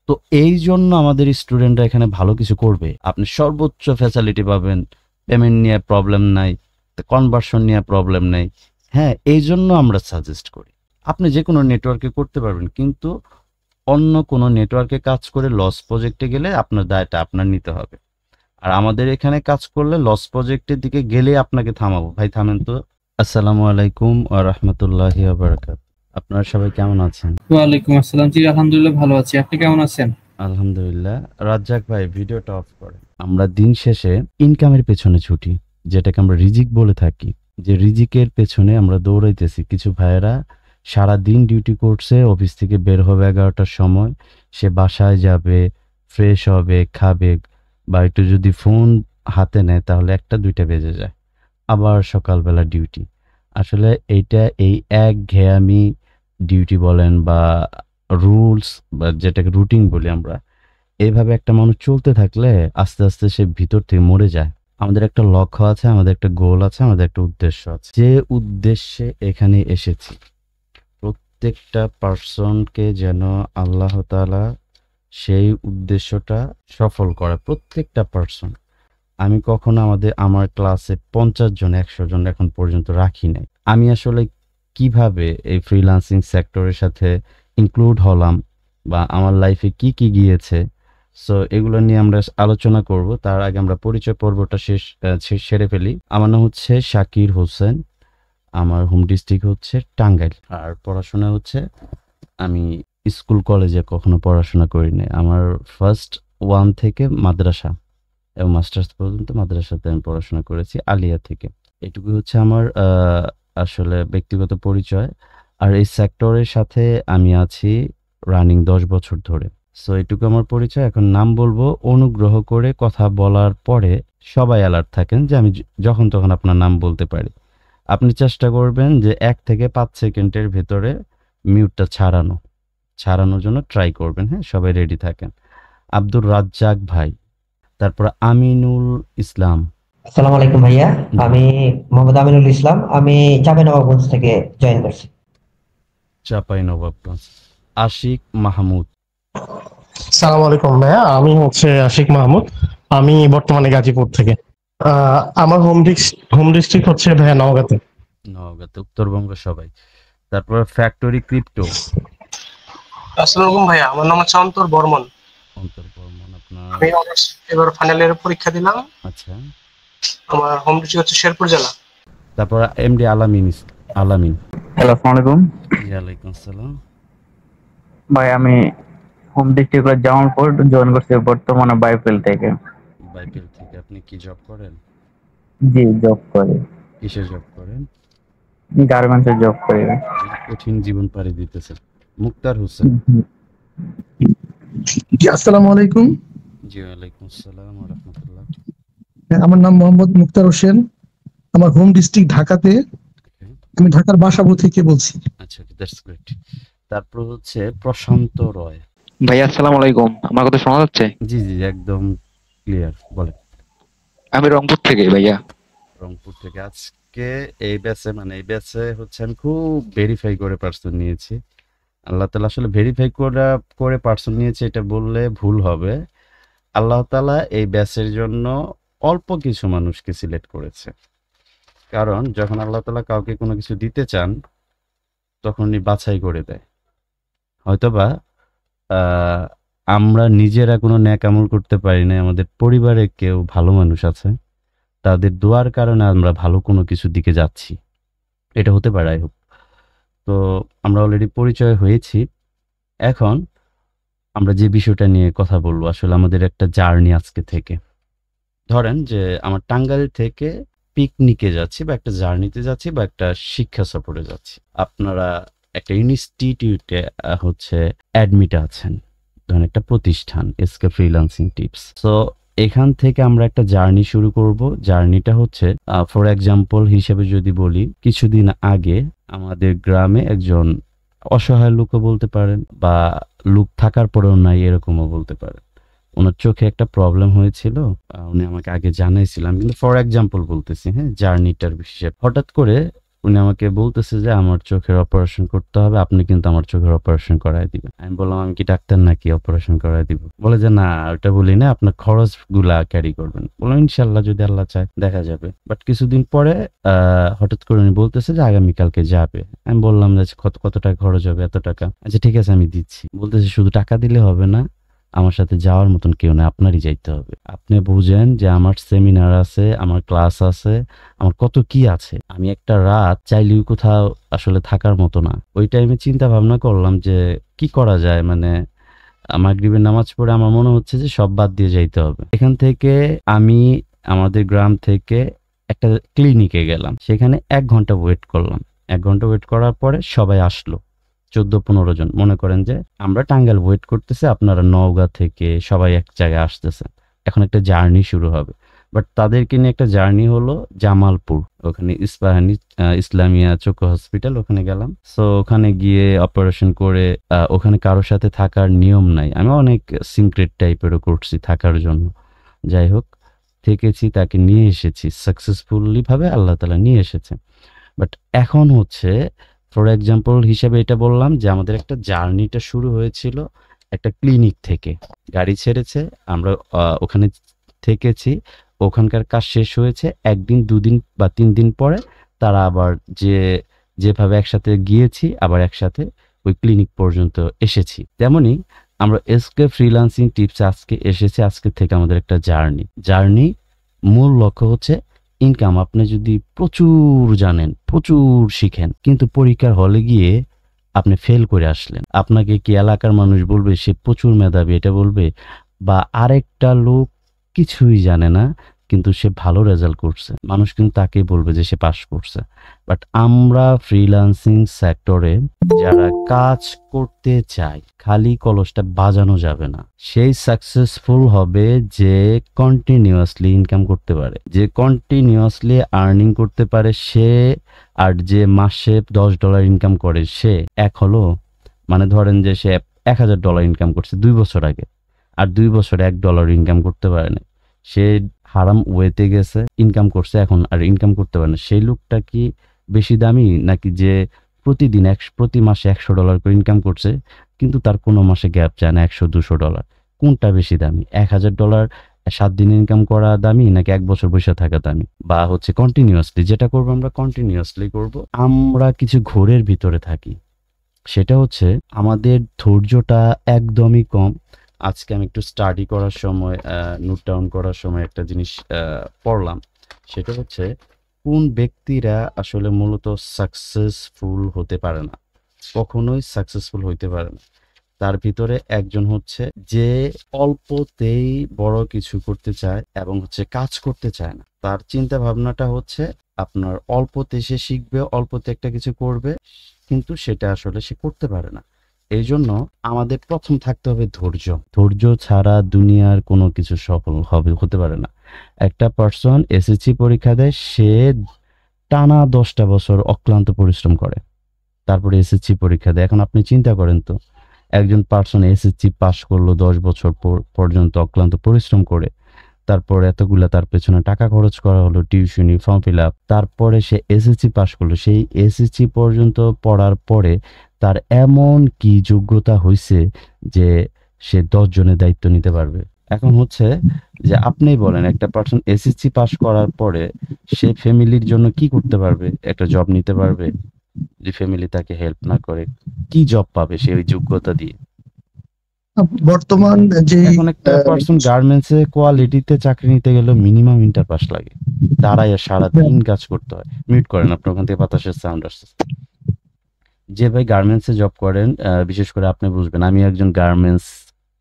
তো এই জন্য আমাদের স্টুডেন্টরা এখানে ভালো কিছু করবে। আপনি সর্বোচ্চ ফ্যাসিলিটি পাবেন, পেমেন্ট নিয়ে প্রবলেম নাই, কনভার্সন নিয়ে প্রবলেম নাই। হ্যাঁ, এই জন্য আমরা সাজেস্ট করি। আপনি যে কোনো নেটওয়ার্কে করতে পারবেন, কিন্তু অন্য কোনো নেটওয়ার্কে কাজ করে লস প্রজেক্টে গেলে আপনার দায়টা আপনার নিতে হবে। আর আমাদের এখানে কাজ করলে লস প্রজেক্টের দিকে গেলে আপনাকে থামাবো। ভাই থামেন তো। আসসালামু আলাইকুম ওয়া রাহমাতুল্লাহি ওয়া বারাকাতুহু। আপনারা সবাই কেমন আছেন? ওয়ালাইকুম আসসালাম। জি, আলহামদুলিল্লাহ ভালো আছি। আপনি কেমন আছেন? আলহামদুলিল্লাহ। রাজ্জাক ভাই ভিডিওটা অফ করেন। আমরা দিন শেষে ইনকামের পেছনে ছুটি, যেটাকে আমরা রিজিক বলে থাকি। যে রিজিকের পেছনে আমরা দৌড়াইতেছি। কিছু ভাইয়েরা সারা দিন ডিউটি করছে, অফিস থেকে বের হবে 11টার সময়, সে বাসায় যাবে, ফ্রেশ হবে, খাবে, বা একটু যদি ফোন হাতে নেয় তাহলে 1টা 2টা বেজে যায়। আবার সকালবেলা ডিউটি। আসলে এইটা এই একঘেয়েমি ডিউটি বলেন বা রুলস বা যেটাকে রুটিন বলি আমরা, এইভাবে একটা মানুষ চলতে থাকলে আস্তে আস্তে সে ভিতর থেকে মরে যায়। আমাদের একটা লক্ষ্য আছে, আমাদের একটা গোল আছে, আমাদের একটা উদ্দেশ্য আছে। যে উদ্দেশ্যে এখানে এসেছি, প্রত্যেকটা পার্সনকে যেন আল্লাহ তাআলা সেই উদ্দেশ্যটা সফল করে, প্রত্যেকটা পার্সন। আমি কখনো আমার ক্লাসে 50 জন 100 জন এখন পর্যন্ত রাখি নাই। আমি আসলে কিভাবে এই ফ্রিল্যান্সিং সেক্টরের সাথে ইনক্লুড হলাম বা আমার লাইফে কি কি গিয়েছে, সো এগুলো নিয়ে আমরা আলোচনা করব। তার আগে আমরা পরিচয় পর্বটা সেরে ফেলি। আমার নাম হচ্ছে শাকির হোসেন, আমার হোম ডিস্ট্রিক্ট হচ্ছে টাঙ্গাইল, আর পড়াশোনা হচ্ছে আমি স্কুল কলেজে কখনো পড়াশোনা করি নাই। আমার ফার্স্ট 1 থেকে মাদ্রাসা এবং মাস্টার্স পর্যন্ত মাদ্রাসাতে আমি পড়াশোনা করেছি আলিয়া থেকে। এটুকু হচ্ছে আমার আসলে ব্যক্তিগত পরিচয়। আর এই সেক্টরের সাথে আমি আছি রানিং 10 বছর ধরে। সো এটুকু আমার পরিচয়। এখন নাম বলবো, অনুগ্রহ করে কথা বলার পরে সবাই অ্যালার্ট থাকেন যে আমি যখন তখন আপনার নাম বলতে পারি। আপনি চেষ্টা করবেন যে 1 থেকে 5 সেকেন্ডের ভেতরে মিউটটা ছাড়ানোর জন্য ট্রাই করবেন। হ্যাঁ, সবাই রেডি থাকেন। আব্দুর রাজ্জাক ভাই, তারপর আমিনুল ইসলাম। আসসালামু আলাইকুম ভাইয়া। আমি মোহাম্মদ আমিনুল ইসলাম। আমি চাঁপাইনবাবগঞ্জ থেকে জয়েন করছি। চাঁপাইনবাবগঞ্জ। আশিক মাহমুদ। সালাম আলাইকুম ভাইয়া, আমি হচ্ছে আশিক মাহমুদ। আমি বর্তমানে গাজীপুর থেকে। আমার হোম ডিস্ট্রিক্ট হচ্ছে ভাইয়া নওগাঁতে। নওগাঁতে, উত্তরবঙ্গ সবাই। তারপর ফ্যাক্টরি ক্রিপ্টো। আসসালামু আলাইকুম ভাইয়া, আমার নাম হচ্ছে অন্তর বর্মন। অন্তর বর্মন। আপনার? আমি অনার্স এবার ফাইনাল ইয়ারের পরীক্ষা দিলাম। আচ্ছা। আমার হোম ডিস্ট্রিক্ট হচ্ছে শেরপুর জেলা। তারপর এমডি আলামিন। হ্যালো, আসসালামু আলাইকুম। ওয়ালাইকুম আসসালাম। ভাই আমি হোম ডিস্ট্রিক্ট জামালপুর জয়েন করছি বর্তমানে বাইফেল থেকে। বাইপেল থেকে। আপনি কি জব করেন? জি, জব করি। কিসে জব করেন? গার্মেন্টসে জব করি। কঠিন জীবন পাড়ি দিতেছেন। মুক্তার হোসেন। জি, আসসালামু আলাইকুম। জি, ওয়ালাইকুম আসসালাম ওয়া রাহমাতুল্লাহ। আমার নাম মোহাম্মদ মুক্তার হোসেন। আমার হোম ডিস্ট্রিক্ট ঢাকাতে। আমি ঢাকার বাসাবো থেকে বলছি। আচ্ছা, দ্যাটস গ্রেট। তারপর হচ্ছে প্রশান্ত রয়। ভাইয়া আসসালামু আলাইকুম, আমার কথা শোনা যাচ্ছে? জি জি, একদম ক্লিয়ার, বলেন। আমি রংপুর থেকে ভাইয়া। রংপুর থেকে। আজকে এই ব্যাচে হচ্ছে আমি খুব ভেরিফাই করে পার্সন নিয়েছি। আল্লাহ তাআলা আসলে ভেরিফাই করে পার্সন নিয়েছে এটা বললে ভুল হবে। আল্লাহ তাআলা এই ব্যাচের জন্য অল্প কিছু মানুষকে সিলেক্ট করেছে। কারণ যখন আল্লাহ তাআলা কাউকে কোনো কিছু দিতে চান তখন উনি বাছাই করে দেয়। হয়তোবা আমরা নিজেরা কোনো নেক আমল করতে পারি না, আমাদের পরিবারে কেউ ভালো মানুষ আছে, তাদের দোয়ার কারণে আমরা ভালো কোনো কিছুর দিকে যাচ্ছি। এটা হতে পারে, আই হোপ। তো আমরা অলরেডি পরিচয় হয়েছি। এখন আমরা যে বিষয়টা নিয়ে কথা বলবো, আসলে আমাদের একটা জার্নি আজকে থেকে। ধরেন যে আমার টাঙ্গাইল থেকে পিকনিকে যাচ্ছি বা একটা জার্নিতে যাচ্ছি বা একটা শিক্ষা সফরে যাচ্ছি। আপনারা একটা ইনস্টিটিউটে হচ্ছে অ্যাডমিট আছেন, ধরেন একটা প্রতিষ্ঠান এসকে ফ্রিল্যান্সিং টিপস। সো এখান থেকে আমরা একটা জার্নি শুরু করব। জার্নিটা হচ্ছে ফর এক্সাম্পল হিসেবে যদি বলি, কিছুদিন আগে আমাদের গ্রামে একজন অসহায় লোকও বলতে পারেন বা লোক থাকার পরেও নাই এরকমও বলতে পারেন, ওনার চোখে একটা প্রবলেম হয়েছিল। উনি আমাকে আগে জানাইছিলাম, কিন্তু ফর এক্সাম্পল বলতেছি, হ্যাঁ, জার্নিটার হিসেব। হঠাৎ করে উনি আমাকে বলতেছে যে আমার চোখের অপারেশন করতে হবে, আপনি কিন্তু আমার চোখের অপারেশন করায় দিবেন। আমি বললাম আমি কি ডাক্তার নাকি অপারেশন করায় দিব? বলে যে না ওটা বলি না, আপনার খরচ গুলা ক্যারি করবেন। বললাম ইনশাল্লাহ যদি আল্লাহ চায় দেখা যাবে। বাট কিছুদিন পরে হঠাৎ করে উনি বলতেছে যে আগামীকালকে যাবে। আমি বললাম যে কত টাকা খরচ হবে? এত টাকা। আচ্ছা ঠিক আছে আমি দিচ্ছি। বলতেছে শুধু টাকা দিলে হবে না, আমার সাথে যাওয়ার মতন কেউ না, আপনারই যাইতে হবে। আপনি বুঝেন যে আমার সেমিনার আছে, আমার ক্লাস আছে, আমার কত কি আছে। আমি একটা রাত চাইলেও কোথাও আসলে থাকার মতো না। ওই টাইমে চিন্তা ভাবনা করলাম যে কি করা যায়, মানে মাগরিবের নামাজ পড়ে আমার মনে হচ্ছে যে সব বাদ দিয়ে যাইতে হবে। এখান থেকে আমি আমাদের গ্রাম থেকে একটা ক্লিনিকে গেলাম, সেখানে 1 ঘন্টা ওয়েট করলাম। 1 ঘন্টা ওয়েট করার পরে সবাই আসলো, 14-15 জন। মনে করেন যে আমরা টাঙ্গাইল ওয়েট করতেছি, আপনারা নওগাঁ থেকে সবাই এক জায়গায় আসতেছেন। এখন একটা জার্নি শুরু হবে। বাট তাদেরকে নিয়ে একটা জার্নি হলো জামালপুর, ওখানে ইস্পাহানি ইসলামিয়া চক্ষু হসপিটাল, ওখানে গেলাম। সো ওখানে গিয়ে অপারেশন করে ওখানে কারোর সাথে থাকার নিয়ম নাই। আমি অনেক সিক্রেট টাইপেরও করছি থাকার জন্য। যাই হোক থেকেছি, তাকে নিয়ে এসেছি সাকসেসফুলি ভাবে, আল্লাহ তাআলা নিয়ে এসেছে। বাট এখন হচ্ছে ফর এক্সাম্পল হিসেবে এটা বললাম যে আমাদের একটা জার্নিটা শুরু হয়েছিল একটা ক্লিনিক থেকে। গাড়ি ছেড়েছে, আমরা ওখানে থেকেছি, ওখানকার কাজ শেষ হয়েছে। 1 দিন 2 দিন বা 3 দিন পরে তারা আবার যেভাবে একসাথে গিয়েছি আবার একসাথে ওই ক্লিনিক পর্যন্ত এসেছি। তেমনি আমরা এসকে ফ্রিল্যান্সিং টিপস আজকে এসেছি। আজকে থেকে আমাদের একটা জার্নি মূল লক্ষ্য হচ্ছে ইনকাম। আপনি যদি প্রচুর জানেন, প্রচুর শিখেন, কিন্তু পরীক্ষার হলে গিয়ে আপনি ফেল করে আসলেন, আপনাকে কি এলাকার মানুষ বলবে সে প্রচুর মেধাবী এটা বলবে? বা আরেকটা লোক কিছুই জানে না কিন্তু সে ভালো রেজাল্ট করছে, মানুষ কিন্তু তাকেই বলবে যে সে পাস করছে। বাট আমরা ফ্রিল্যান্সিং সেক্টরে যারা কাজ করতে চাই, খালি কলসটা বাজানো যাবে না। সেই সাকসেসফুল হবে যে কন্টিনিউয়াসলি ইনকাম করতে পারে, যে কন্টিনিউয়াসলি আর্নিং করতে পারে সে, আর যে মাসে $10 ইনকাম করে সে এক হলো। মানে ধরেন যে সে $1000 ইনকাম করছে 2 বছর আগে, আর 2 বছরে $1 ইনকাম করতে পারে না, সে হারাম ওয়েতে গেছে, ইনকাম করছে এখন আর ইনকাম করতে পারে না। সেই লোকটা কি বেশি দামি নাকি যে প্রতিদিন প্রতি মাসে $100 করে ইনকাম করছে কিন্তু তার কোনো মাসে গ্যাপ যায় না $100-200? কোনটা বেশি দামি? $1000 7 দিন ইনকাম করা দামি নাকি 1 বছর বসে থাকা দামি? বা হচ্ছে কন্টিনিউয়াসলি যেটা করবো আমরা কন্টিনিউয়াসলি করব। আমরা কিছু ঘোরের ভিতরে থাকি, সেটা হচ্ছে আমাদের ধৈর্যটা একদমই কম। আজকে আমি একটু স্টাডি করার সময় নোট ডাউন করার সময় একটা জিনিস পড়লাম, সেটা হচ্ছে কোন ব্যক্তিরা আসলে মূলত সাকসেসফুল হতে পারে না, কখনোই সাকসেসফুল হইতে পারে না। তার ভিতরে একজন হচ্ছে যে অল্পতেই বড় কিছু করতে চায় এবং হচ্ছে কাজ করতে চায় না। তার চিন্তা ভাবনাটা হচ্ছে আপনার অল্পতে সে শিখবে, অল্পতে একটা কিছু করবে, কিন্তু সেটা আসলে সে করতে পারে না। এই জন্য আমাদের প্রথম থাকতে হবে ধৈর্য। ধৈর্য ছাড়া দুনিয়ার কোনো কিছু সফল হতে পারে না। একটা পার্সন এসএসসি পরীক্ষা দেয়, সে টানা 10টা বছর অক্লান্ত পরিশ্রম করে, তারপরে এসএসসি পরীক্ষা দেয়। এখন আপনি চিন্তা করেন তো, একজন পার্সন এসএসসি পাস করলো 10 বছর পর্যন্ত অক্লান্ত পরিশ্রম করে, তারপর এতগুলা তার পেছনে টাকা খরচ করা হলো, টিউশনি, ফর্ম ফিল আপ, তারপরে সে এসএসসি পাস করলো। সেই এসএসসি পর্যন্ত পড়ার পরে তার এমন কি যোগ্যতা হয়েছে যে সে 10 জনের দায়িত্ব নিতে পারবে। এখন হচ্ছে যে আপনিই বলেন, একটা পার্সন এসএসসি পাস করার পরে সে ফ্যামিলির জন্য কি করতে পারবে? একটা জব নিতে পারবে? যদি ফ্যামিলি তাকে হেল্প না করে, কি জব পাবে সে ওই যোগ্যতা দিয়ে? বর্তমান যে এখন একটা পার্সন গার্মেন্টসে কোয়ালিটিতে চাকরি নিতে গেলে মিনিমাম ইন্টার পাস লাগে, দাঁড়ায় সারাদিন কাজ করতে হয়। মিউট করেন, আপনার ওখান থেকে বাতাসের সাউন্ড আসছে। যে ভাই গার্মেন্টসে জব করেন, বিশেষ করে আপনি বুঝবেন, আমি একজন গার্মেন্টস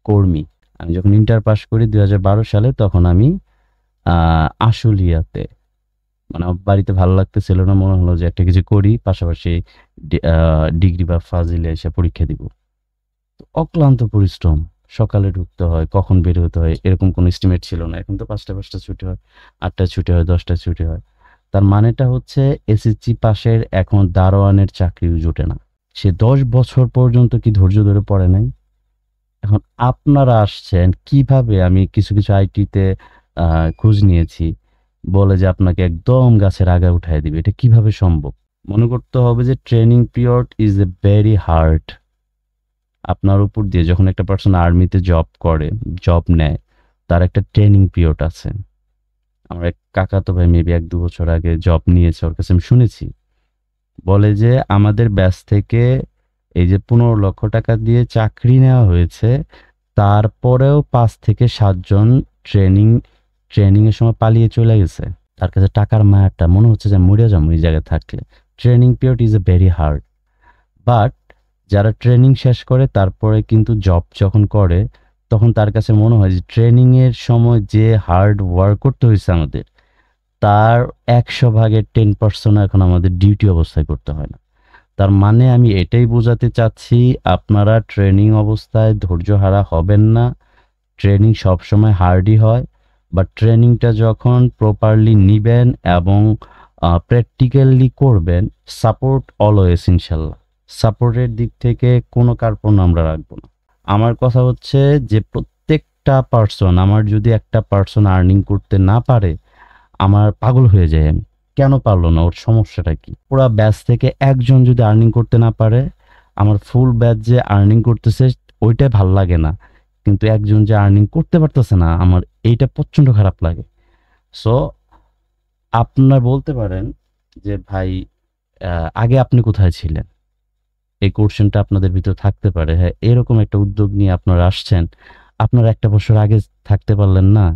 কর্মী। আমি যখন ইন্টার পাস করি 2012 সালে, তখন আমি আশুলিয়াতে, মানে আমার বাড়িতে ভালো লাগতেছিল না, মনে হলো যে একটা কিছু করি, পাশাপাশি ডিগ্রি বা ফাজিলে এসে পরীক্ষা দিব। অক্লান্ত পরিশ্রম, সকালে ঢুকতে হয়, কখন বের হতে হয় এরকম কোনো এস্টিমেট ছিল না। এখন তো 5টা ছুটি হয়, 8টা ছুটি হয়, 10টা ছুটি হয়। তার মানেটা হচ্ছে এসএসসি পাশের এখন দারোয়ানের চাকরিও জোটে না। সে 10 বছর পর্যন্ত কি ধৈর্য ধরে পড়ে নাই? এখন আপনারা আসছেন কিভাবে? আমি কিছু আইটিতে খোঁজ নিয়েছি, বলে যে আপনাকে একদম গাছের আগায় উঠায় দিবে। এটা কিভাবে সম্ভব? মনে করতে হবে যে training period is a very hard. আপনার উপর দিয়ে যখন একটা পার্সন আর্মিতে জব নেয়, তার একটা ট্রেনিং পিরিয়ড আছে। আমার এক কাকাতো ভাই মেবি 1-2 বছর আগে জব নিয়েছে, ওর কাছে আমি শুনেছি, বলে যে আমাদের ব্যাচ থেকে এই যে 15 লক্ষ টাকা দিয়ে চাকরি নেওয়া হয়েছে, তারপরেও 5 থেকে 7 জন ট্রেনিং এর সময় পালিয়ে চলে গেছে। তার কাছে টাকার মায়াটা মনে হচ্ছে যে মরে যাবো এই জায়গায় থাকলে। Training period is a very hard, but যারা ট্রেনিং শেষ করে তারপরে কিন্তু জব যখন করে, তখন তার কাছে মনে হয় যে ট্রেনিং এর সময় যে হার্ড ওয়ার্ক করতে হয়েছে আমাদের, তার 100 ভাগের 10% এখন আমাদের ডিউটি অবস্থায় করতে হয় না। তার মানে আমি এটাই বোঝাতে চাচ্ছি, আপনারা ট্রেনিং অবস্থায় ধৈর্যহারা হবেন না। ট্রেনিং সবসময় হার্ডই হয়, বাট ট্রেনিংটা যখন প্রপারলি নিবেন এবং প্র্যাকটিক্যালি করবেন, সাপোর্ট অলওয়েজ ইনশাল্লাহ। সাপোর্টের দিক থেকে কোনো কার্পণ্য আমরা রাখবো না। আমার কথা হচ্ছে যে প্রত্যেকটা পার্সন, আমার যদি একটা পার্সন আর্নিং করতে না পারে, আমার পাগল হয়ে যায়। আমি কেন পারলো না, ওর সমস্যাটা কি? পুরা ব্যাচ থেকে একজন যদি আর্নিং করতে না পারে, আমার ফুল ব্যাচ যে আর্নিং করতেছে ওইটাই ভাল লাগে না, কিন্তু একজন যে আর্নিং করতে পারতেছে না, আমার এইটা প্রচন্ড খারাপ লাগে। সো আপনারা বলতে পারেন যে ভাই আগে আপনি কোথায় ছিলেন, এই কোশ্চেনটা আপনাদের ভিতর থাকতে পারে। হ্যাঁ, এরকম একটা উদ্যোগ নিয়ে আপনারা আসছেন, আপনারা 1 বছর আগে থাকতে পারলেন না,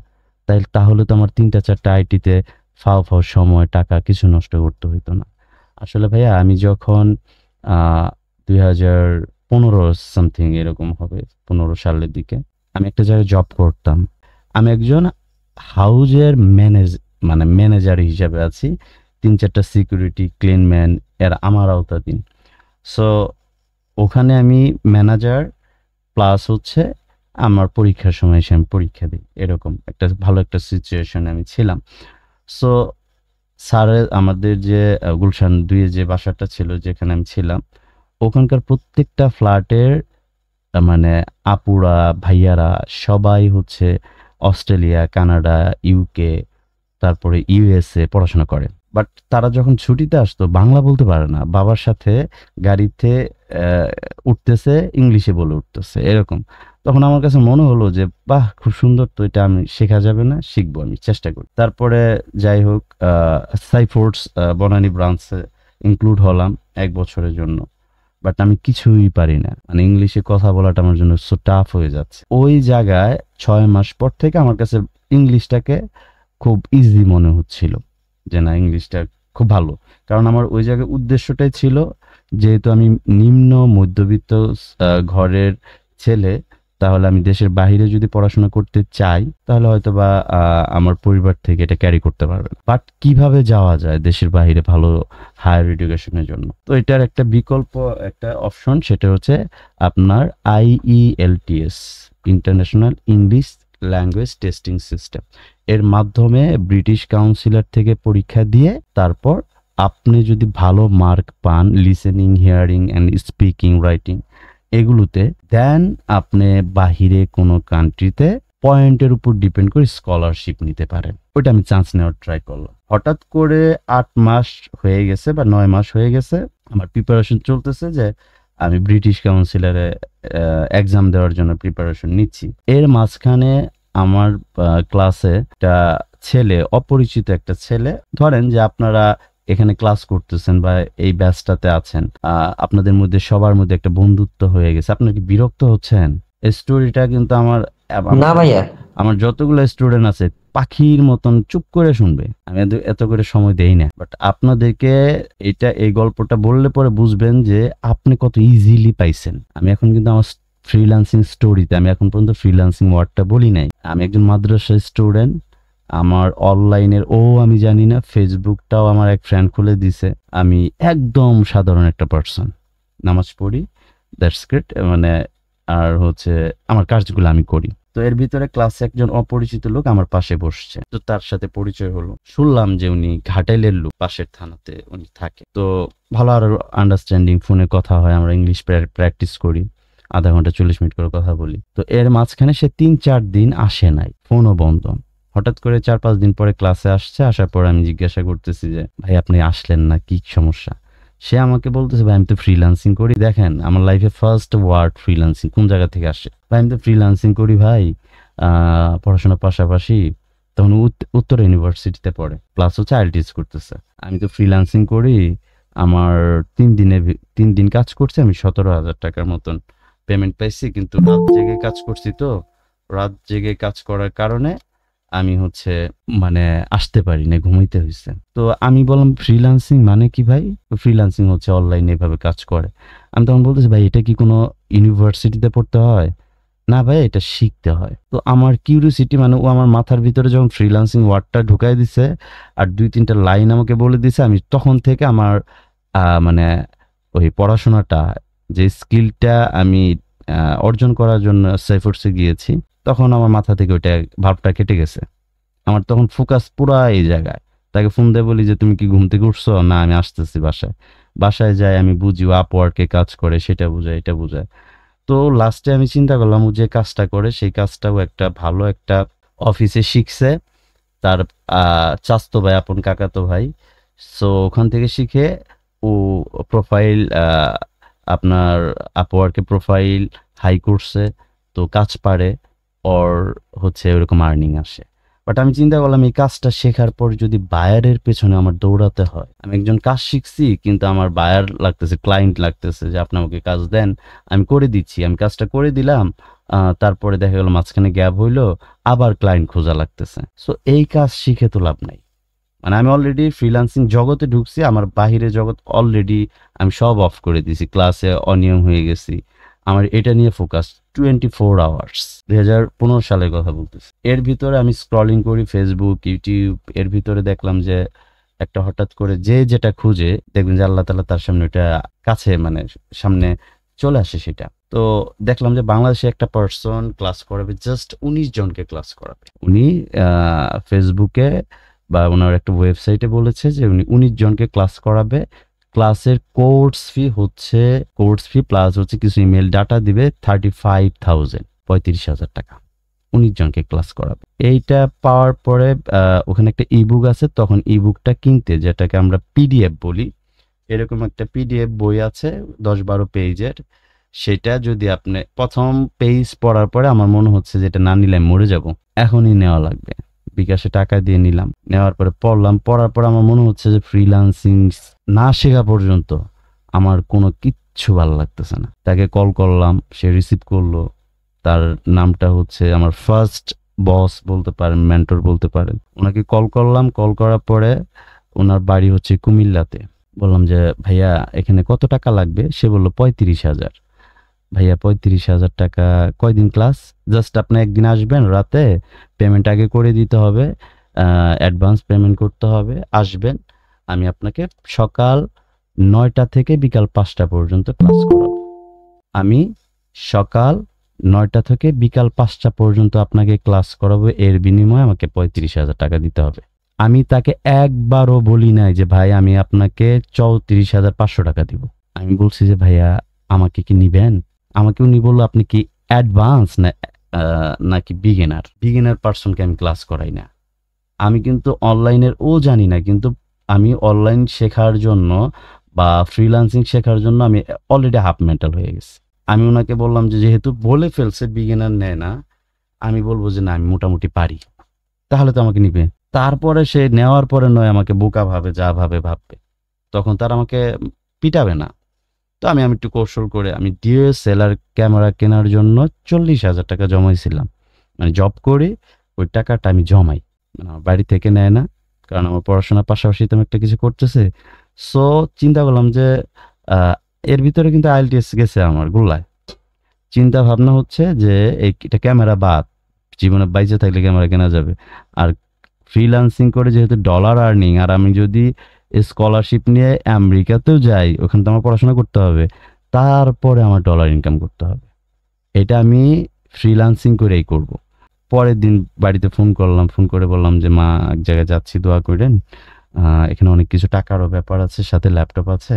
তাহলে তো আমার 3-4টা আইটিতে ফাও সময় টাকা কিছু নষ্ট করতে হইতো না। আসলে ভাইয়া আমি যখন 2015 সামথিং এরকম হবে, 15 সালের দিকে আমি একটা জায়গায় জব করতাম। আমি একজন হাউজের ম্যানেজার হিসাবে আছি। 3-4টা সিকিউরিটি, ক্লিনম্যান এর আমার আওতাধীন। সো ওখানে আমি ম্যানেজার প্লাস হচ্ছে আমার পরীক্ষার সময় এসে আমি পরীক্ষা দিই, এরকম একটা ভালো একটা সিচুয়েশনে আমি ছিলাম। সো স্যারের আমাদের যে গুলশান 2 যে বাসাটা ছিল যেখানে আমি ছিলাম, ওখানকার প্রত্যেকটা ফ্ল্যাটের আপুরা ভাইয়ারা সবাই হচ্ছে অস্ট্রেলিয়া, কানাডা, ইউকে, তারপরে ইউএসএ পড়াশোনা করে। বাট তারা যখন ছুটিতে আসতো বাংলা বলতে পারে না, বাবার সাথে গাড়িতে উঠতেছে, ইংলিশে বলে উঠতেছে এরকম। তখন আমার কাছে মনে হলো যে বাহ, খুব সুন্দর, তো এটা আমি শেখা যাবে না, শিখবো, আমি চেষ্টা করি। তারপরে যাই হোক সাইফোর্স বনানী ব্রাঞ্চে ইনক্লুড হলাম 1 বছরের জন্য। বাট আমি কিছুই পারি না, ইংলিশে কথা বলাটা আমার জন্য সো টাফ হয়ে যাচ্ছে। ওই জায়গায় 6 মাস পর থেকে আমার কাছে ইংলিশটাকে খুব ইজি মনে হচ্ছিল, যে না ইংলিশটা খুব ভালো। কারণ আমার ওই জায়গায় উদ্দেশ্যটাই ছিল, যেহেতু আমি নিম্ন মধ্যবিত্ত ঘরের ছেলে, তাহলে আমি দেশের বাইরে যদি পড়াশোনা করতে চাই, তাহলে হয়তো বা আমার পরিবার থেকে এটা ক্যারি করতে পারবে। বাট কিভাবে যাওয়া যায় দেশের বাইরে ভালো হায়ার এডুকেশনের জন্য? তো এটার একটা বিকল্প একটা অপশন, সেটা হচ্ছে আপনার IELTS, international English language testing system. এর মাধ্যমে ব্রিটিশ কাউন্সিলর থেকে পরীক্ষা দিয়ে তারপর আপনি যদি ভালো মার্ক পান listening, hearing and speaking, writing এগুলোতে, দেন আপনি বাহিরে কোনো কান্ট্রিতে পয়েন্টের উপর ডিপেন্ড করে স্কলারশিপ নিতে পারেন। ওইটা আমি চান্স নেওয়ার ট্রাই করলাম। হঠাৎ করে 8 মাস হয়ে গেছে বা 9 মাস হয়ে গেছে, আমার প্রিপারেশন চলতেছে যে আমি ব্রিটিশ কাউন্সিলরে এক্সাম দেওয়ার জন্য প্রিপারেশন নিচ্ছি। এর মাঝখানে আমার ক্লাসে একটা ছেলে, অপরিচিত একটা ছেলে, ধরেন যে আপনারা এখানে ক্লাস করতেছেন বা এই ব্যাচটাতে আছেন, আপনাদের মধ্যে সবার মধ্যে একটা বন্ধুত্ব হয়ে গেছে, আপনারা কি বিরক্ত হচ্ছেন? এই স্টোরিটা কিন্তু না ভাইয়া, আমার যতগুলো স্টুডেন্ট আছে পাখির মতন চুপ করে শুনবে, আমি এত করে সময় দেই না। বাট আপনাদেরকে এই গল্পটা বললে পরে বুঝবেন যে আপনি কত ইজিলি পাইছেন। আমি এখন কিন্তু আমার ফ্রিল্যান্সিং স্টোরিতে, আমি এখন পর্যন্ত ফ্রিল্যান্সিং ওয়ার্ডটা বলি নাই। আমি একজন মাদ্রাসা স্টুডেন্ট, আমার অনলাইনের আমি জানি না, ফেসবুকটাও আমার এক ফ্রেন্ড খুলে দিছে। আমি একদম সাধারণ একটা পার্সন, নামাজ পড়ি, দ্যাটস গ্রেট, আর হচ্ছে আমার কাজগুলো আমি করি। তো এর ভিতরে ক্লাসে একজন অপরিচিত লোক আমার পাশে বসছে, তো তার সাথে পরিচয় হলো। শুনলাম যে উনি ঘাটাইলের লোক, পাশের থানাতে উনি থাকে। তো ভালো আরো আন্ডারস্ট্যান্ডিং, ফোনে কথা হয়, আমরা ইংলিশ প্র্যাকটিস করি, আধা ঘন্টা 40 মিনিট করে কথা বলি। তো এর মাঝখানে সে 3-4 দিন আসে নাই, ফোনও বন্ধ। হঠাৎ করে 4-5 দিন পরে ক্লাসে আসছে। আসার পর আমি জিজ্ঞাসা করতেছি যে ভাই আপনি আসলেন না, কি সমস্যা? সে আমাকে বলতেছে ভাই আমি তো ফ্রিল্যান্সিং করি, দেখেন আমার লাইফে ফার্স্ট ওয়ার্ড ফ্রিল্যান্সিং কোন জায়গা থেকে আসে, ভাই আমি তো ফ্রিল্যান্সিং করি ভাই পড়াশোনার পাশাপাশি। তখন উত্তর ইউনিভার্সিটিতে পড়ে, প্লাস হচ্ছে আইএলটিএস করতেছে। আমি তো ফ্রিল্যান্সিং করি, আমার 3 দিন কাজ করছি, আমি 17,000 টাকার মতন পেমেন্ট পাইছি, কিন্তু রাত জেগে কাজ করছি, তো রাত জেগে কাজ করার কারণে আমি হচ্ছে মানে আসতে পারি না, ঘুমাইতে হয়েছে। তো আমি বললাম ফ্রিল্যান্সিং মানে কি ভাই? ফ্রিল্যান্সিং হচ্ছে অনলাইনে এভাবে কাজ করে। আমি তখন বলতেছি ভাই এটা কি কোনো ইউনিভার্সিটিতে পড়তে হয়? না ভাই এটা শিখতে হয়। তো আমার কিউরিওসিটি মানে ও আমার মাথার ভিতরে যখন ফ্রিল্যান্সিং ওয়ার্ডটা ঢুকাই দিছে আর 2-3টা লাইন আমাকে বলে দিছে, আমি তখন থেকে আমার মানে ওই পড়াশোনাটা যে স্কিলটা আমি অর্জন করার জন্য সাইফোর্সে গিয়েছি, তখন আমার মাথা থেকে ওইটা ভাবটা কেটে গেছে। আমার তখন ফোকাস পুরা এই জায়গায়। তাকে ফোন দিয়ে বলি যে তুমি কি ঘুম থেকে উঠছো? না আমি আসতেছি বাসায়। বাসায় যাই, আমি বুঝি আপওয়ার্কে কাজ করে, সেটা বুঝায় এটা বুঝায়। তো লাস্টে আমি চিন্তা করলাম ও যে কাজটা করে সেই কাজটাও একটা ভালো একটা অফিসে শিখছে, তার চাচাতো ভাই, আপন কাকাতো ভাই। সো ওখান থেকে শিখে ও প্রোফাইল আপনার আপওয়ার্কে প্রোফাইল হাই করছে, তো কাজ পারে, ওর হচ্ছে ওরকম আর্নিং আসে। বাট আমি চিন্তা করলাম এই কাজটা শেখার পর যদি বায়ারের পেছনে আমার দৌড়াতে হয়, আমি একজন কাজ শিখছি কিন্তু আমার বায়ার লাগতেছে, ক্লায়েন্ট লাগতেছে যে আপনি আমাকে কাজ দেন, আমি করে দিচ্ছি, আমি কাজটা করে দিলাম, তারপরে দেখা গেল মাঝখানে গ্যাপ হইলো, আবার ক্লায়েন্ট খোঁজা লাগতেছে। সো এই কাজ শিখে তো লাভ নাই। মানে আমি অলরেডি ফ্রিল্যান্সিং জগতে ঢুকছি, আমার বাহিরের জগৎ অলরেডি আমি সব অফ করে দিয়েছি, ক্লাসে অনিয়ম হয়ে গেছি, আমার এটা নিয়ে ফোকাস 24 আওয়ার্স। 2015 সালের কথা বলতেছি। এর ভিতরে আমি স্ক্রলিং করি ফেসবুক, ইউটিউব, এর ভিতরে দেখলাম যে একটা হঠাৎ করে যে যেটা খুঁজে দেখবেন যে আল্লাহ তাআলা তার সামনে ওটা কাছে মানে সামনে চলে আসে সেটা। তো দেখলাম যে বাংলাদেশে একটা পার্সন ক্লাস করাবে, জাস্ট 19 জনকে ক্লাস করাবে। উনি ফেসবুকে বা ওনার একটা ওয়েবসাইটে বলেছে যে উনি 19 জনকে ক্লাস করাবে। ক্লাসের কোর্স ফি প্লাস হচ্ছে কিছু ইমেল ডাটা দিবে 35,000, 35,000 টাকা 19 জনকে ক্লাস করাবে। এইটা পাওয়ার পরে ওখানে একটা ইবুক আছে, তখন ইবুকটা কিনতে, যেটাকে আমরা পিডিএফ বলি, এরকম একটা পিডিএফ বই আছে 10-12 পেজের। সেটা যদি আপনি প্রথম পেজ পড়ার পরে আমার মনে হচ্ছে যে এটা না নিলে আমি মরে যাব, এখনই নেওয়া লাগবে। বিকাশে টাকা দিয়ে নিলাম, নেওয়ার পরে পড়লাম, পড়ার পর আমার মনে হচ্ছে যে ফ্রিল্যান্সিং না শেখা পর্যন্ত আমার কোনো কিচ্ছু ভালো লাগতেছে না। তাকে কল করলাম, সে রিসিভ করলো। তার নামটা হচ্ছে আমার ফার্স্ট বস বলতে পারেন, মেন্টর বলতে পারেন। ওনাকে কল করলাম, কল করার পরে ওনার বাড়ি হচ্ছে কুমিল্লাতে। বললাম যে ভাইয়া এখানে কত টাকা লাগবে? সে বললো 35,000। ভাইয়া 35,000 টাকা, কয়দিন ক্লাস? জাস্ট আপনি একদিন আসবেন, রাতে পেমেন্ট আগে করে দিতে হবে, অ্যাডভান্স পেমেন্ট করতে হবে, আসবেন, আমি আপনাকে সকাল 9টা থেকে বিকাল 5টা পর্যন্ত ক্লাস করাবো। আমি সকাল 9টা থেকে বিকাল 5টা পর্যন্ত আপনাকে ক্লাস করাবো, এর বিনিময়ে আমাকে 35,000 টাকা দিতে হবে। আমি তাকে একবারও বলি নাই যে ভাই আমি আপনাকে 34,500 টাকা দিব। আমি বলছি যে ভাইয়া আমাকে কি নিবেন? আমাকে উনি বললো আপনি কি অ্যাডভান্স নাকি বিগিনার পার্সনকে আমি ক্লাস করাই না। আমি কিন্তু অনলাইনের জানি না, কিন্তু আমি অনলাইন শেখার জন্য বা ফ্রিল্যান্সিং শেখার জন্য আমি অলরেডি হাফ মেন্টাল হয়ে গেছি। আমি ওনাকে বললাম যে যেহেতু বলে ফেলছে বিগিনার নেয় না, আমি বলবো যে না আমি মোটামুটি পারি, তাহলে তো আমাকে নিবে। তারপরে সে নেওয়ার পরে নয় আমাকে বোকা ভাবে, যা ভাববে, তখন তার আমাকে পিটাবে না। তো আমি একটু কৌশল করে আমি ডিএসএলআর ক্যামেরা কেনার জন্য 40,000 টাকা জমাইছিলাম। মানে জব করি, ওই টাকাটা আমি জমাই, মানে আমার বাড়ি থেকে নেয় না, কারণ আমার পড়াশোনার পাশাপাশি তো একটা কিছু করতেছে। সো চিন্তা করলাম যে এর ভিতরে কিন্তু আইএলটিএস গেছে আমার গোল্লায়। চিন্তা ভাবনা হচ্ছে যে এটা ক্যামেরা বাদ, জীবনে বাইচে থাকলে ক্যামেরা কেনা যাবে। আর ফ্রিল্যান্সিং করে যেহেতু ডলার আর্নিং, আর আমি যদি স্কলারশিপ নিয়ে আমেরিকাতেও যাই, ওখানে তো আমার পড়াশোনা করতে হবে, তারপরে আমার ডলার ইনকাম করতে হবে। এটা আমি ফ্রিল্যান্সিং করেই করব। পরের দিন বাড়িতে ফোন করলাম, ফোন করে বললাম যে মা এক জায়গায় যাচ্ছি, দোয়া করেন, এখানে অনেক কিছু টাকারও ব্যাপার আছে, সাথে ল্যাপটপ আছে,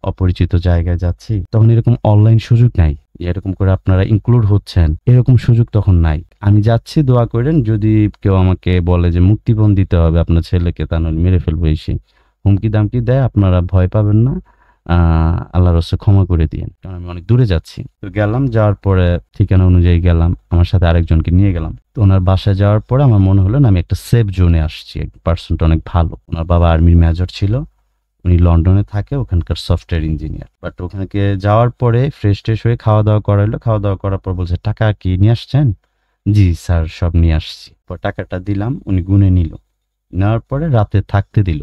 অপরিচিত জায়গায় যাচ্ছি। তখন এরকম অনলাইন সুযোগ নাই, এরকম করে আপনারা ইনক্লুড হচ্ছেন, এরকম সুযোগ তখন নাই। আমি যাচ্ছি, দোয়া করেন, যদি কেউ আমাকে বলে যে মুক্তিপণ দিতে হবে আপনার ছেলেকে, তা নয় মেরে ফেলবো, এসে হুমকি দামকি দেয়, আপনারা ভয় পাবেন না, আল্লাহর রাস্তায় ক্ষমা করে দিয়েন, কারণ আমি অনেক দূরে যাচ্ছি। তো গেলাম, যাওয়ার পরে ঠিকানা অনুযায়ী গেলাম, আমার সাথে আরেকজনকে নিয়ে গেলাম। তো ওনার বাসায় যাওয়ার পরে আমার মনে হলো না আমি একটা সেফ জোনে আসছি, পার্সনটা অনেক ভালো। ওনার বাবা আর্মির মেজর ছিল, উনি লন্ডনে থাকে, ওখানকার সফটওয়্যার ইঞ্জিনিয়ার। বাট ওখানে যাওয়ার পরে ফ্রেশ ট্রেশ হয়ে খাওয়া দাওয়া করাইলো, খাওয়া দাওয়া করার পর বলছে টাকা কি নিয়ে আসছেন? জি স্যার, সব নিয়ে আসছি। পর টাকাটা দিলাম, উনি গুনে নিল, নেওয়ার পরে রাতে থাকতে দিল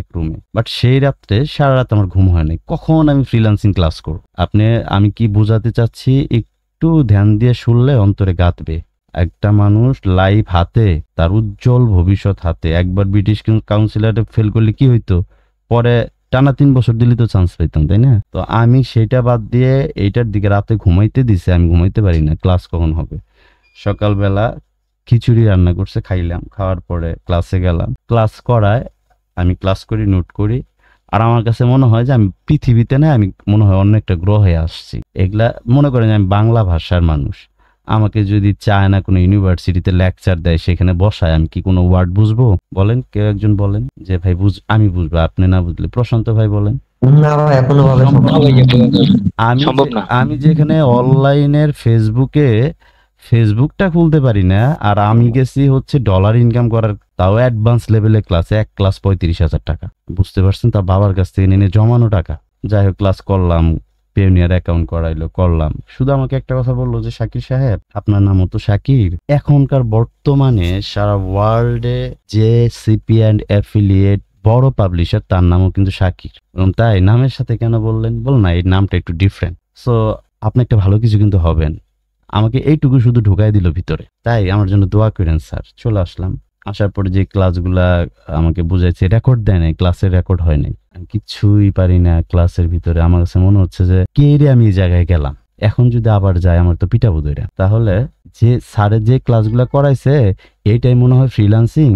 এক রুমে। বাট সেই রাত্রে সারা রাত আমার ঘুম হয় নাই, কখন আমি ফ্রিল্যান্সিং ক্লাস করব। আমি কি বোঝাতে চাচ্ছি একটু ধ্যান দিয়ে শুনলে অন্তরে গাঁথবে। একটা মানুষ লাইফ হাতে, তার উজ্জ্বল ভবিষ্যৎ হাতে। একবার ব্রিটিশ কাউন্সিলরে ফেল করলে কি হইতো, পরে টানা 3 বছর দিলে তো চান্স পাইতাম, তাই না? তো আমি সেটা বাদ দিয়ে এইটার দিকে রাতে ঘুমাইতে দিছে, আমি ঘুমাইতে পারি না, ক্লাস কখন হবে। সকালবেলা খিচুড়ি রান্না করছে, খাইলাম, খাওয়ার পরে ক্লাসে গেলাম। ক্লাস করায় আমি ক্লাস করি, নোট করি, আর আমার কাছে মনে হয় যে আমি পৃথিবীতে না, আমি মনে হয় অন্য একটা গ্রহে আসছি। এগুলা মনে করেন আমি বাংলা ভাষার মানুষ, আমাকে যদি চায়না কোনো ইউনিভার্সিটিতে লেকচার দেয়, সেখানে বসায়, আমি কি কোনো ওয়ার্ড বুঝবো? বলেন, কেউ একজন বলেন যে ভাই আমি বুঝবো, আপনি না বুঝলে। প্রশান্ত ভাই বলেন। না ভাই, কোনোভাবে সম্ভব না। সম্ভব না। আমি যেখানে অনলাইনের ফেসবুকটা খুলতে পারি না, আর আমি গেছি হচ্ছে ডলার ইনকাম করার, তাও অ্যাডভান্স লেভেলের ক্লাসে। এক ক্লাস 35,000 টাকা, বুঝতে পারছেন? তা বাবার কাছ থেকে নিয়ে জমানো টাকা। যাই হোক, ক্লাস করলাম, পেওনিয়ার অ্যাকাউন্ট করাইলো, করলাম। শুধু আমাকে একটা কথা বললো যে শাকির সাহেব, আপনার নামও তো শাকির। এখনকার বর্তমানে সারা ওয়ার্ল্ডে যে সিপি অ্যান্ড অ্যাফিলিয়েট বড় পাবলিশার, তার নামও কিন্তু শাকির। তাই নামের সাথে কেন বললেন? বল না, এই নামটা একটু ডিফারেন্ট। সো আপনি একটা ভালো কিছু কিন্তু হবেন। আমাকে এইটুকু শুধু ঢুকাই দিল ভিতরে। তাই আমার জন্য দোয়া করেন স্যার। চলে আসলাম, আসার পরে যে ক্লাসগুলা আমাকে বুঝাইছে, রেকর্ড দেয় নাই, ক্লাসের রেকর্ড হয় নাই, আমি কিছুই পারি না ক্লাসের ভিতরে। আমার কাছে মনে হচ্ছে যে কে রে আমি এই জায়গায় গেলাম, এখন যদি আবার যাই আমার তো পিটাবো দইরা। তাহলে যে স্যারের যে ক্লাসগুলা করাইছে এইটাই মনে হয় ফ্রিল্যান্সিং,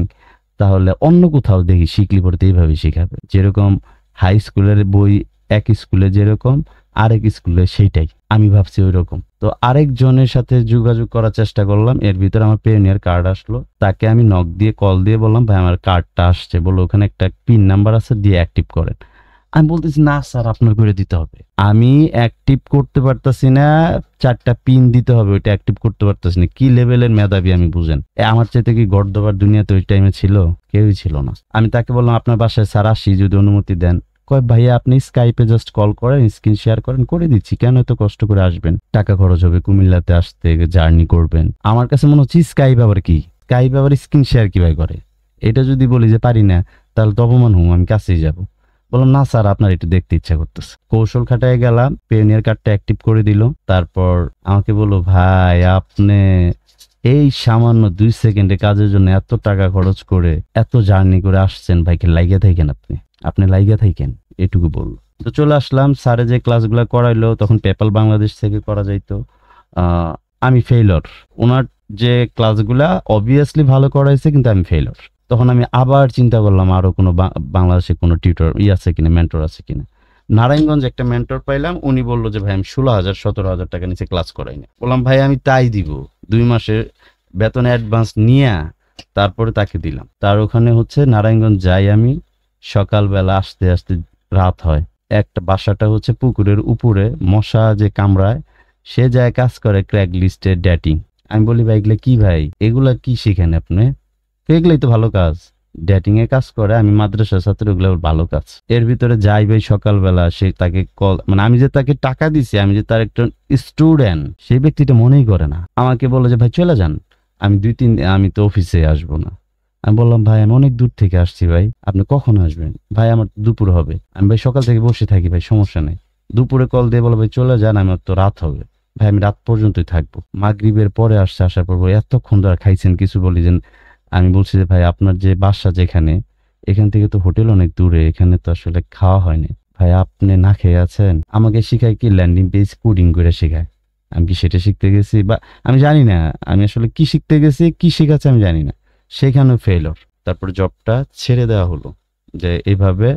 তাহলে অন্য কোথাও দেখি শিখলি পড়তে এইভাবে শিখাবে। যেরকম হাই স্কুলের বই এক স্কুলে যেরকম, আরেক স্কুলে সেইটাই, আমি ভাবছি ওই রকম। তো আরেকজনের সাথে যোগাযোগ করার চেষ্টা করলাম, এর ভিতরে আমার পেওনিয়ার কার্ড আসলো। তাকে আমি নক দিয়ে কল দিয়ে বললাম, ভাই আমার কার্ডটা আসছে, বললো ওখানে একটা পিন নাম্বার আছে, দিয়ে অ্যাক্টিভ করেন। আমি বলতেছি না স্যার, আপনার করে দিতে হবে, আমি অ্যাক্টিভ করতে পারতাছি না, 4টা পিন দিতে হবে, ওইটা অ্যাক্টিভ করতে পারতাছি না। কি লেভেলের মেধাবী আমি বুঝেন। আমার চাইতে কি গর্দবার দুনিয়াতে ওই টাইমে ছিল? কেউই ছিল না। আমি তাকে বললাম, আপনার বাসায় স্যার আসি, যদি অনুমতি দেন। কয় ভাইয়া আপনি স্কাইপে জাস্ট কল করেন, স্ক্রিন শেয়ার করেন, করে দিচ্ছি। কেন এত কষ্ট করে আসবেন? টাকা খরচ হবে, কুমিল্লাতে আসতে জার্নি করবেন। আমার কাছে মনে হচ্ছে স্কাইপ আবার কি, স্কাইপ আবার স্ক্রিন শেয়ার কিভাবে করে? এটা যদি বলি যে পারি না, তাহলে তো অপমান হুম, আমি কাছেই যাব। বললাম না স্যার, আপনার একটু দেখতে ইচ্ছা করতেছে। কৌশল খাটায় গেলাম, পেওনিয়ার কার্ডটা অ্যাক্টিভ করে দিল। তারপর আমাকে বললো, ভাই আপনি এই সামান্য 2 সেকেন্ডে কাজের জন্য এত টাকা খরচ করে এত জার্নি করে আসছেন, ভাইকে লাইগা থাকেন, আপনি লাইগা থাকেন, এটুকু বললো। তো চলে আসলাম, স্যারে যে ক্লাসগুলো করাইলো, তখন পেপাল বাংলাদেশ থেকে করা যাইতো। আমি ফেইলর। ওনার যে ক্লাসগুলা অবভিয়াসলি ভালো করাইছে, কিন্তু আমি ফেইলর। তখন আমি আবার চিন্তা করলাম আরো কোনো বাংলাদেশে কোনো টিউটর আছে কিনা, মেন্টর আছে কিনা। নারায়ণগঞ্জ একটা মেন্টর পাইলাম, উনি বললো যে ভাই আমি 16,000-17,000 টাকা নিচে ক্লাস করাইনি। বললাম ভাই আমি তাই দিব, 2 মাসের বেতন অ্যাডভান্স নিয়ে তারপরে তাকে দিলাম। তার ওখানে হচ্ছে নারায়ণগঞ্জ যাই আমি, সকালবেলা আসতে আসতে রাত হয়। একটা বাসাটা হচ্ছে পুকুরের উপরে, মশা যে কামড়ায়, সে যায় কাজ করে ক্র্যাক লিস্টে ডেটিং। আমি বলি ভাই এগুলো কি ভাই, এগুলা কি শিখেন আপনি? এগুলাই তো ভালো কাজ, ডেটিং এ কাজ করে। আমি মাদ্রাসা ছাত্র, এগুলো ভালো কাজ। এর ভিতরে যাই ভাই সকালবেলা, সে তাকে কল, মানে আমি যে তাকে টাকা দিছি, আমি যে তার একটা স্টুডেন্ট, সেই ব্যক্তিটা মনেই করে না। আমাকে বলে যে ভাই চলে যান, আমি 2-3 দিন আমি তো অফিসে আসবো না। আমি বললাম ভাই আমি অনেক দূর থেকে আসছি ভাই, আপনি কখন আসবেন? ভাই আমার দুপুর হবে। আমি ভাই সকাল থেকে বসে থাকি ভাই, সমস্যা নেই। দুপুরে কল দিয়ে বলো ভাই চলে যান, আমার তো রাত হবে। ভাই আমি রাত পর্যন্তই থাকবো। মাগরিবের পরে আসার পর এতক্ষণ ধরে খাইছেন কিছু বলি যে, আমি বলছি যে ভাই আপনার যে বাসা যেখানে, এখান থেকে তো হোটেল অনেক দূরে, এখানে তো আসলে খাওয়া হয়নি। ভাই আপনি না খেয়ে আছেন? আমাকে শিখায় কি ল্যান্ডিং পেজ কোডিং করে শেখায়। আমি কি সেটা শিখতে গেছি? বা আমি জানি না আমি আসলে কি শিখতে গেছি, কি শিখাচ্ছে আমি জানি না। সেখানেও ফেইলর। তারপর জবটা ছেড়ে দেওয়া হলো, যে এইভাবে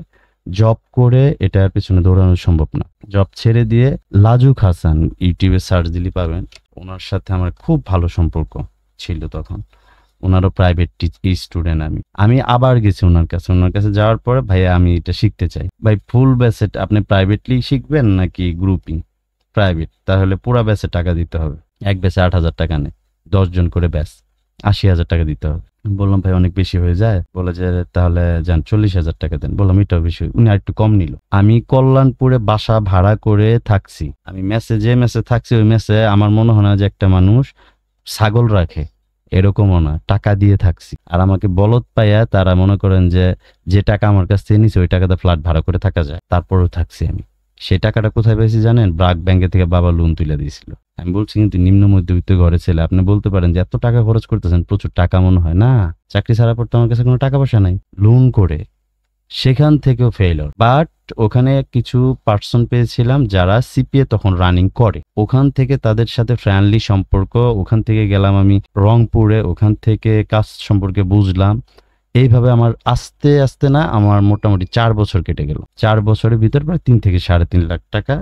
জব করে এটার পেছনে দৌড়ানো সম্ভব না। জব ছেড়ে দিয়ে লাজুক হাসান, ইউটিউবে সার্চ দিলে পাবেন, ওনার সাথে আমার খুব ভালো সম্পর্ক ছিল তখন। ওনারও প্রাইভেট স্টুডেন্ট। আমি আবার গেছি ওনার কাছে যাওয়ার পরে, ভাইয়া আমি এটা শিখতে চাই। ভাই ফুল ব্যাচে আপনি প্রাইভেটলি শিখবেন নাকি গ্রুপিং? প্রাইভেট, তাহলে পুরা ব্যাচে টাকা দিতে হবে। এক ব্যাচে 8,000 টাকা নেয়, 10 জন করে ব্যাচ, 80,000 টাকা দিতে হবে। বললাম ভাই অনেক বেশি হয়ে যায়। বলে যে তাহলে যান 40,000 টাকা দেন। বললাম এটাও বেশি। উনি আর একটু কম নিল। আমি কল্যাণপুরে বাসা ভাড়া করে থাকছি। আমি যে মেসে থাকছি ওই মেসে আমার মনে হয় না যে একটা মানুষ ছাগল রাখে, এরকমও না, টাকা দিয়ে থাকছি। আর আমাকে বলদ পাইয়া তারা মনে করেন যে টাকা আমার কাছ থেকে নিছে ওই টাকাতে ফ্ল্যাট ভাড়া করে থাকা যায়, তারপরেও থাকছি আমি। সেই টাকাটা কোথায় পেয়েছি জানেন? ব্রাক ব্যাংকে থেকে বাবা লোন তুলে দিয়েছিল। আমি বলছি কিন্তু নিম্ন মধ্যবিত্ত ঘরে ছেলে, আপনি বলতে পারেন যে এত টাকা খরচ করতেছেন, প্রচুর টাকা মনে হয় না। চাকরি ছাড়া পড়তে আমার কাছে কোনো টাকা পয়সা নাই, লোন করে সেখান থেকেও ফেইলর। বাট ওখানে কিছু পার্সন পেয়েছিলাম যারা সিপিএ তখন রানিং করে, ওখান থেকে তাদের সাথে ফ্রেন্ডলি সম্পর্ক। ওখান থেকে গেলাম আমি রংপুরে, ওখান থেকে কাজ সম্পর্কে বুঝলাম। এইভাবে আমার আস্তে আস্তে না আমার মোটামুটি 4 বছর কেটে গেল। 4 বছরের ভিতর প্রায় 3 থেকে 3.5 লাখ টাকা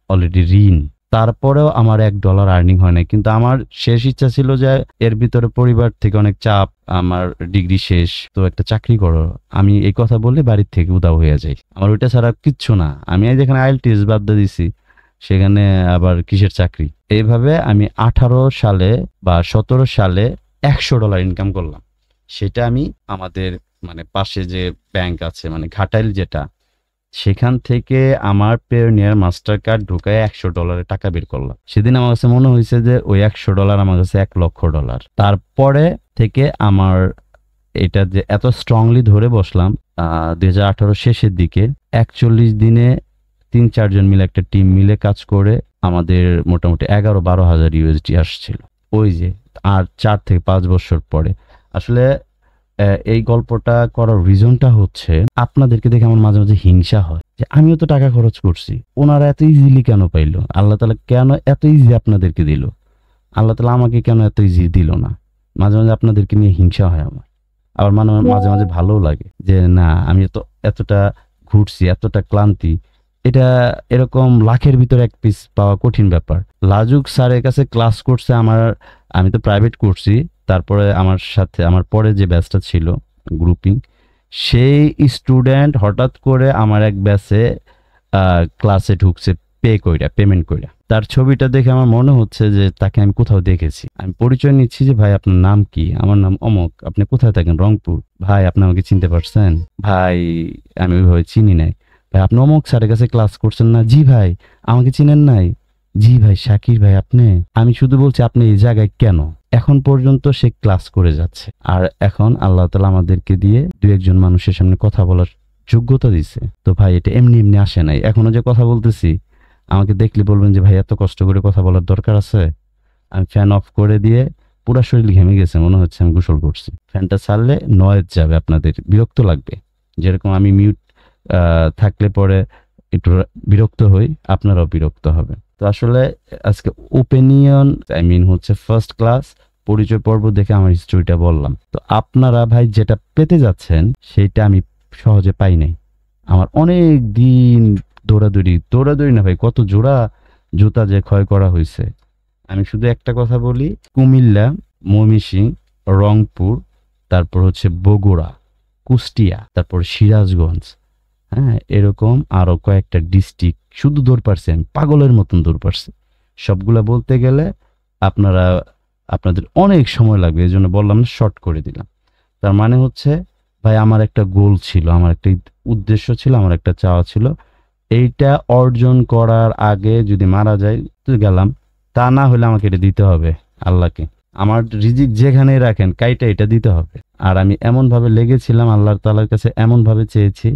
অলরেডি ঋণ। তারপরেও আমার $1 আর্নিং হয় না। কিন্তু আমার শেষ ইচ্ছা ছিল যে এর ভিতরে পরিবার থেকে অনেক চাপ, আমার ডিগ্রি শেষ, তো একটা চাকরি করো। আমি এই কথা বলে বাড়ির থেকে উদাও হয়ে যাই। আমার ওইটা ছাড়া কিচ্ছু না। আমি যেখানে IELTS বাদ দিয়ে দিছি সেখানে আবার কিসের চাকরি। এইভাবে আমি 18 সালে বা 17 সালে $100 ইনকাম করলাম। সেটা আমি আমাদের মানে পাশে যে ব্যাংক আছে মানে ঘাটাইল যেটা, সেখান থেকে আমার পেওনিয়ার মাস্টার কার্ড ঢুকায় $100 টাকা বের করলাম। সেদিন আমার কাছে মনে হয়েছে যে ওই $100 আমার কাছে $1,00,000। তারপরে থেকে আমার এটা যে এত স্ট্রংলি ধরে বসলাম 2018 শেষের দিকে 41 দিনে 3-4 জন মিলে একটা টিম মিলে কাজ করে আমাদের মোটামুটি 11-12 হাজার USD আসছিল। ওই যে আর 4 থেকে 5 বছর পরে। আসলে এই গল্পটা করার রিজনটা হচ্ছে আপনাদেরকে দেখে আমার মাঝে মাঝে হিংসা হয় যে আমিও তো টাকা খরচ করছি, ওনারা এত ইজিলি কেন পাইলো? আল্লাহ তাআলা কেন এত ইজি আপনাদেরকে দিল? আল্লাহ তাআলা আমাকে কেন এত ইজি দিল না? মাঝে মাঝে আপনাদেরকে নিয়ে হিংসা হয় আমার। আবার মাঝে মাঝে ভালোও লাগে যে না আমি তো এতটা ঘুরছি, এতটা ক্লান্তি, এটা এরকম লাখের ভিতরে এক পিস পাওয়া কঠিন ব্যাপার। লাজুক স্যারের কাছে ক্লাস করছে আমি তো প্রাইভেট করছি। তারপরে আমার সাথে আমার পরে যে ব্যাচটা ছিল গ্রুপিং, সেই স্টুডেন্ট হঠাৎ করে আমার এক ব্যাচে ক্লাসে ঢুকছে পেমেন্ট কইরা। তার ছবিটা দেখে আমার মনে হচ্ছে যে তাকে আমি কোথাও দেখেছি। আমি পরিচয় নিচ্ছি যে ভাই আপনার নাম কি? আমার নাম অমক। আপনি কোথায় থাকেন? রংপুর। ভাই আপনি আমাকে চিনতে পারছেন? ভাই আমি ওইভাবে চিনি নাই। ভাই আপনি অমক স্যারের কাছে ক্লাস করছেন না? জি ভাই। আমাকে চিনেন নাই? জি ভাই শাকির ভাই আপনি। আমি শুধু বলছি আপনি এই জায়গায় কেন? এখন পর্যন্ত সে ক্লাস করে যাচ্ছে। আর এখন আল্লাহ তাআলা আমাদেরকে দিয়ে 2-1 মানুষের সামনে কথা বলার যোগ্যতা দিছে। তো ভাই এটা এমনি এমনি আসে নাই। এখনো যে কথা বলতেছি আমাকে দেখলে বলবেন যে ভাই এত কষ্ট করে কথা বলার দরকার আছে? আমি ফ্যান অফ করে দিয়ে পুরা শরীর ঘেমে গেছে, মনে হচ্ছে আমি গোসল করছি। ফ্যানটা ছাড়লে নয়েজ যাবে, আপনাদের বিরক্ত লাগবে। যেরকম আমি মিউট থাকলে পরে একটু বিরক্ত হই, আপনারাও বিরক্ত হবে। তো আসলে আজকে ওপিনিয়ন হচ্ছে ফার্স্ট ক্লাস পরিচয় পর্ব দেখে আমার হিস্ট্রিটা বললাম। তো আপনারা ভাই যেটা পেতে যাচ্ছেন সেটা আমি সহজে পাই নাই। আমার অনেক দিন দৌড়াদৌড়ি না ভাই, কত জোড়া জুতা যে ক্ষয় করা হয়েছে। আমি শুধু একটা কথা বলি, কুমিল্লা, ময়মনসিংহ, রংপুর, তারপর হচ্ছে বগুড়া, কুষ্টিয়া, তারপর সিরাজগঞ্জ, হ্যাঁ এরকম আরো কয়েকটা ডিস্ট্রিক্ট শুধু দৌড় পারছি আমি, পাগলের মতন দৌড় পারছি। সবগুলা বলতে গেলে আপনাদের অনেক সময় লাগবে, এই জন্য বললাম না, শর্ট করে দিলাম। তার মানে হচ্ছে ভাই আমার একটা গোল ছিল, আমার একটা উদ্দেশ্য ছিল, আমার একটা চাওয়া ছিল। এইটা অর্জন করার আগে যদি মারা যায় তো গেলাম, তা না হলে আমাকে এটা দিতে হবে আল্লাহকে। আমার রিজিক যেখানে রাখেন কাইটা এটা দিতে হবে। আর আমি এমনভাবে লেগেছিলাম আল্লাহ তাআলার কাছে, এমনভাবে চেয়েছি,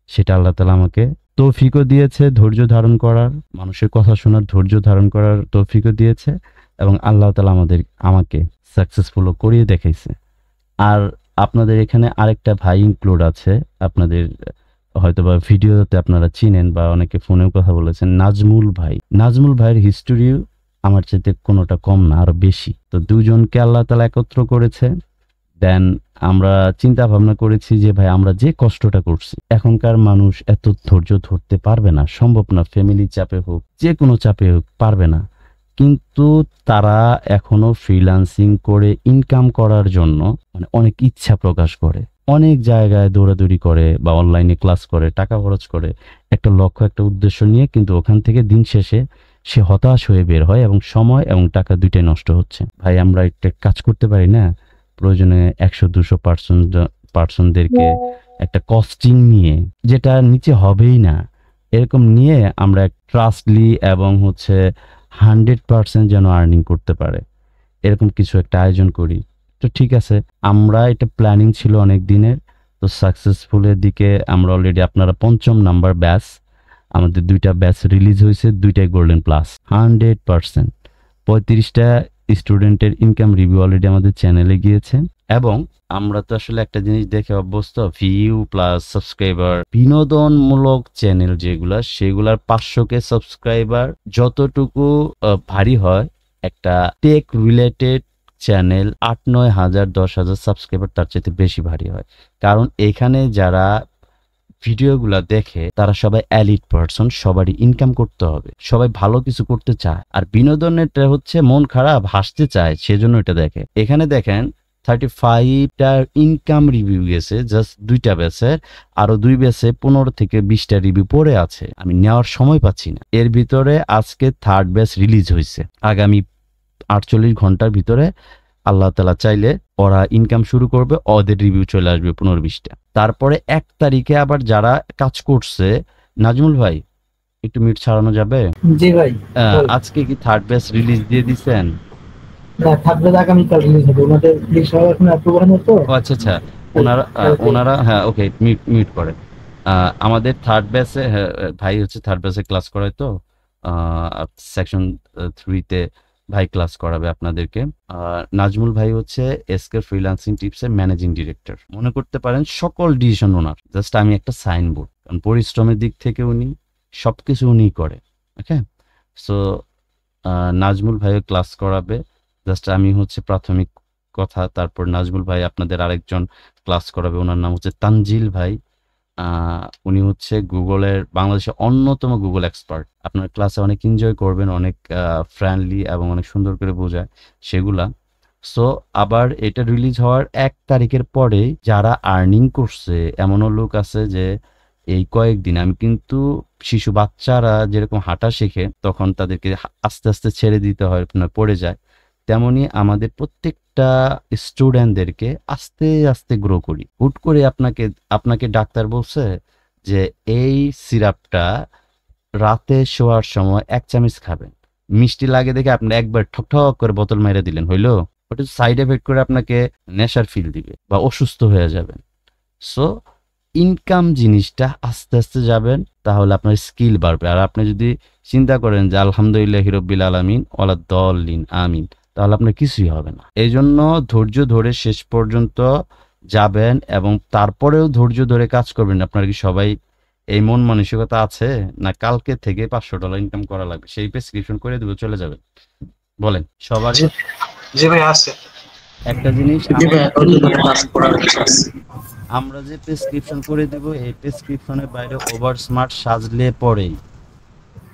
সেটা আল্লাহ তাআলা আমাকে তৌফিকও দিয়েছে, ধৈর্য ধারণ করার, মানুষের কথা শোনার ধৈর্য ধারণ করার তৌফিকও দিয়েছে, এবং আল্লাহ তাআলা আমাকে সাকসেসফুলও করিয়ে দেখাইছে। আর আপনাদের এখানে আরেকটা ভাই ইনক্লুড আছে, আপনাদের হয়তোবা ভিডিওতে আপনারা চিনেন বা অনেকে ফোনেও কথা বলেছেন, নাজমুল ভাই। নাজমুল ভাইয়ের হিস্টোরিও আমার চাইতে কোনোটা কম না, আরো বেশি। তো দুজনকে আল্লাহ তাআলা একত্র করেছে। দেন আমরা চিন্তা ভাবনা করেছি যে ভাই আমরা যে কষ্টটা করছি, এখনকার মানুষ এত ধৈর্য ধরতে পারবে না, সম্ভব না। ফ্যামিলি চাপে হোক, যে কোনো চাপে হোক, পারবে না। কিন্তু তারা এখনো ফ্রিল্যান্সিং করে ইনকাম করার জন্য মানে অনেক ইচ্ছা প্রকাশ করে, অনেক জায়গায় দৌড়াদৌড়ি করে বা অনলাইনে ক্লাস করে, টাকা খরচ করে একটা লক্ষ্য একটা উদ্দেশ্য নিয়ে, কিন্তু ওখান থেকে দিন শেষে সে হতাশ হয়ে বের হয় এবং সময় এবং টাকা দুইটাই নষ্ট হচ্ছে। ভাই আমরা একটা কাজ করতে পারি না, প্রয়োজনে 100-200 পার্সনদেরকে একটা কস্টিং নিয়ে, যেটা নিচে হবেই না এরকম নিয়ে আমরা ট্রাস্টলি এবং 100% যেন আর্নিং করতে পারে এরকম কিছু একটা আয়োজন করি। তো ঠিক আছে, আমরা এটা প্ল্যানিং ছিল অনেক দিনের, তো সাকসেসফুলের দিকে আমরা অলরেডি, আপনারা 5ম নাম্বার ব্যাচ, আমাদের 2টা ব্যাচ রিলিজ হয়েছে, 2টাই গোল্ডেন প্লাস 100%। 35টা স্টুডেন্টের ইনকাম রিভিউ অলরেডি আমাদের চ্যানেলে গিয়েছে। এবং আমরা তো আসলে একটা জিনিস দেখে অভ্যস্ত, ভিউ প্লাস সাবস্ক্রাইবার, বিনোদনমূলক চ্যানেল যেগুলা, সেগুলার 500K সাবস্ক্রাইবার যতটুকু ভারী হয়, একটা টেক রিলেটেড চ্যানেল 8-9 হাজার 10 হাজার সাবস্ক্রাইবার তার চাইতে বেশি ভারী হয়। কারণ এখানে যারা ভিডিওগুলা দেখে তারা সবাই এলিট পারসন, সবারই ইনকাম করতে হবে, সবাই ভালো কিছু করতে চায়, আর বিনোদনটা মন খারাপ হাসতে চায়, সেজন্য এটা দেখে। এখানে দেখেন 35টার ইনকাম রিভিউ গেছে জাস্ট 2টা ব্যাচের, আরো 2 ব্যাচে 15 থেকে 20টা রিভিউ পড়ে আছে, আমি নেওয়ার সময় পাচ্ছি না। এর ভিতরে আজকে 3rd ব্যাচ রিলিজ হয়েছে, আগামী 48 ঘন্টার ভিতরে আল্লাহ তাআলা চাইলে ওরা ইনকাম শুরু করবে, ওদের রিভিউ চলে আসবে 15-20টা। তারপরে 1 তারিখে আবার যারা কাজ করছে, নাজমুল ভাই একটু মিট ছাড়ানো যাবে? জি ভাই। আজকে কি 3rd ব্যাচ রিলিজ দিয়ে দিছেন? না, থাকবে আগামীকাল রিলিজ হবে, ওনাদের লিস্ট এখন অ্যাপ্রুভ হয়নি তো। আচ্ছা, ওনারা হ্যাঁ, ওকে, মিট করে। আমাদের 3rd ব্যাচে ভাই 3rd ব্যাচে ক্লাস করায়, তো সেকশন 3-তে ভাই ক্লাস করাবে আপনাদেরকে। নাজমুল ভাই এসকে ফ্রিল্যান্সিং টিপসের ম্যানেজিং ডিরেক্টর, মনে করতে পারেন সকল ডিসিশন ওনার, জাস্ট আমি একটা সাইনবোর্ড। কারণ পরিশ্রমের দিক থেকে উনি সবকিছু উনিই করে। ওকে, সো নাজমুল ভাইও ক্লাস করাবে, জাস্ট আমি প্রাথমিক কথা। তারপর নাজমুল ভাই আপনাদের আরেকজন ক্লাস করাবে, ওনার নাম তানজিল ভাই। উনি গুগলের বাংলাদেশের অন্যতম গুগল এক্সপার্ট। আপনার ক্লাসে অনেক এনজয় করবেন, অনেক ফ্রেন্ডলি এবং অনেক সুন্দর করে বোঝায় সেগুলা। সো আবার এটা রিলিজ হওয়ার 1 তারিখের পরে যারা আর্নিং করছে, এমনও লোক আছে যে এই কয়েকদিন, আমি কিন্তু শিশু বাচ্চারা যেরকম হাঁটা শেখে তখন তাদেরকে আস্তে আস্তে ছেড়ে দিতে হয়, পড়ে যায়, তেমনি আমাদের প্রত্যেকটা স্টুডেন্টদেরকে আস্তে আস্তে গ্রো করি। হুট করে আপনাকে ডাক্তার বলছে যে এই সিরাপটা রাতে শোয়ার সময় 1 চামচ খাবেন, মিষ্টি লাগে দেখে আপনি একবার ঠক ঠক করে বোতল মেরে দিলেন, হইলো? ওটা সাইড এফেক্ট করে আপনাকে নেশার ফিল দিবে বা অসুস্থ হয়ে যাবেন। সো ইনকাম জিনিসটা আস্তে আস্তে যাবেন, তাহলে আপনার স্কিল বাড়বে। আর আপনি যদি চিন্তা করেন যে আলহামদুলিল্লাহি রাব্বিল আলামিন ওয়ালা দল্লিন আমিন, তাহলে আপনার কিছুই হবে না। এই জন্য ধৈর্য ধরে শেষ পর্যন্ত যাবেন এবং তারপরেও ধৈর্য ধরে কাজ করবেন। আপনার কি সবাই এই মন মানসিকতা আছে না কালকে থেকে $500 ইনকাম করা লাগবে, সেই প্রেসক্রিপশন করে দেবো, চলে যাবেন? বলেন সবার। জি ভাই আছে একটা জিনিস, আমরা যে প্রেসক্রিপশন করে দেব, এই প্রেসক্রিপশনের বাইরে ওভার স্মার্ট সাজলে পরেই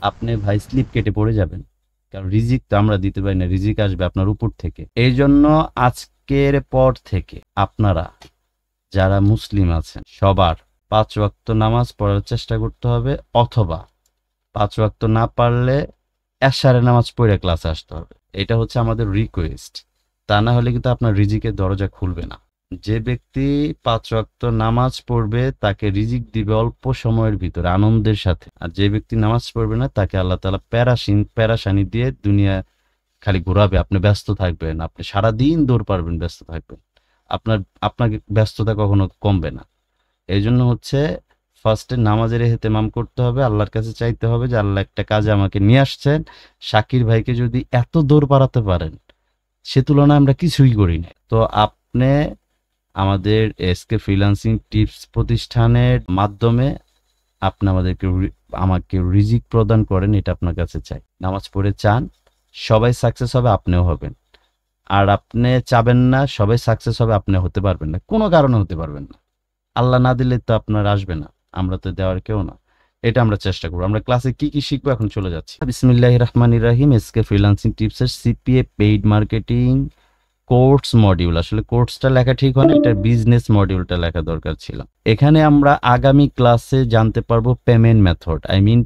আপনি ভাই স্লিপ কেটে পড়ে যাবেন। কারণ রিজিক তো আমরা দিতে পারি না, রিজিক আসবে আপনার উপর থেকে। এই জন্য আজকের পর থেকে আপনারা যারা মুসলিম আছেন সবার 5 ওয়াক্ত নামাজ পড়ার চেষ্টা করতে হবে, অথবা 5 ওয়াক্ত না পারলে এশারের নামাজ পড়ে ক্লাসে আসতে হবে। এটা আমাদের রিকোয়েস্ট। তা না হলে কিন্তু আপনার রিজিকের দরজা খুলবে না। যে ব্যক্তি 5 ওয়াক্ত নামাজ পড়বে তাকে রিজিক দিবে অল্প সময়ের ভিতরে আনন্দের সাথে, আর যে ব্যক্তি নামাজ পড়বে না তাকে আল্লাহ তাআলা প্যারাশানি দিয়ে দুনিয়া খালি ঘোরাবে। আপনি ব্যস্ত থাকবেন, আপনি সারাদিন দৌড় পারবেন, ব্যস্ত থাকবেন, আপনার ব্যস্ততা কখনো কমবে না। এই জন্য ফার্স্টে নামাজের ইহতেমাম করতে হবে, আল্লাহর কাছে চাইতে হবে যে আল্লাহ একটা কাজে আমাকে নিয়ে আসছেন। শাকির ভাইকে যদি এত দৌড় পারাতে পারেন, সে তুলনায় আমরা কিছুই করি না। তো আপনি আমাদের এসকে ফ্রিল্যান্সিং টিপস প্রতিষ্ঠানের মাধ্যমে আপনি আমাকে রিজিক প্রদান করেন, এটা আপনার কাছে চাই। নামাজ পড়ে চান সবাই সাকসেস হবে, আপনিও হবেন। আর আপনি চাবেন না সবাই সাকসেস হবে, আপনি হতে পারবেন না, কোনো কারণে হতে পারবেন না। আল্লাহ না দিলে তো আপনার আসবে না, আমরা তো দেওয়ার কেউ না। এটা আমরা চেষ্টা করবো। আমরা ক্লাসে কি কি শিখবো এখন চলে যাচ্ছি। বিসমিল্লাহির রহমানির রহিম। এসকে ফ্রিল্যান্সিং টিপসের CPA paid marketing course module, আসলে কোর্সটা লেখা ঠিক হয় না, এটা বিজনেস মডিউলটা লেখা দরকার ছিল। এখানে আমরা আগামী ক্লাসে জানতে পারবো পেমেন্ট মেথড,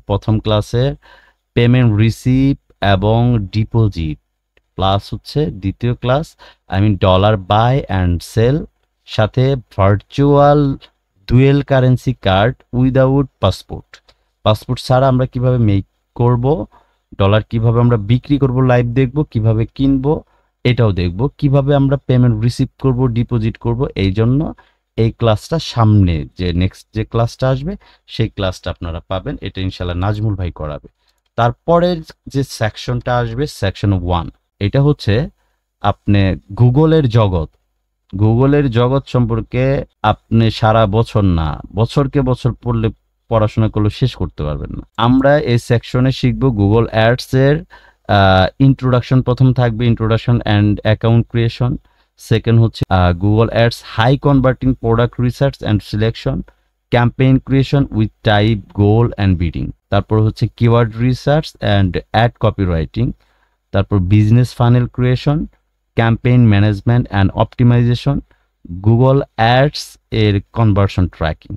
প্রথম ক্লাসে পেমেন্ট রিসিভ এবং ডিপোজিট, প্লাস হচ্ছে দ্বিতীয় class dollar buy and sell, সাথে virtual dual currency card without passport ছাড়া আমরা কিভাবে মেক করব, ডলার কিভাবে আমরা বিক্রি করব লাইভ দেখব, কিভাবে কিনবো এটাও দেখব, কিভাবে আমরা পেমেন্ট রিসিভ করব ডিপোজিট করব। এই জন্য এই ক্লাসটা সামনে যে নেক্সট যে ক্লাসটা আসবে সেই ক্লাসটা আপনারা পাবেন, এটা ইনশাল্লাহ নাজমুল ভাই করাবে। তারপরের যে সেকশনটা আসবে সেকশন 1, এটা হচ্ছে আপনি গুগলের জগৎ সম্পর্কে আপনি সারা বছর না বছরকে বছর পড়লে পড়াশোনা করলে শেষ করতে পারবেন না। আমরা এই সেকশনে শিখবো গুগল অ্যাডস এর ইন্ট্রোডাকশন, প্রথম থাকবে introduction and account creation, second হচ্ছে Google ads high converting product research and selection, campaign creation with type goal and bidding, তারপর হচ্ছে keyword research and ad copywriting, তারপর business funnel creation, campaign management and optimisation, Google ads এর conversion tracking.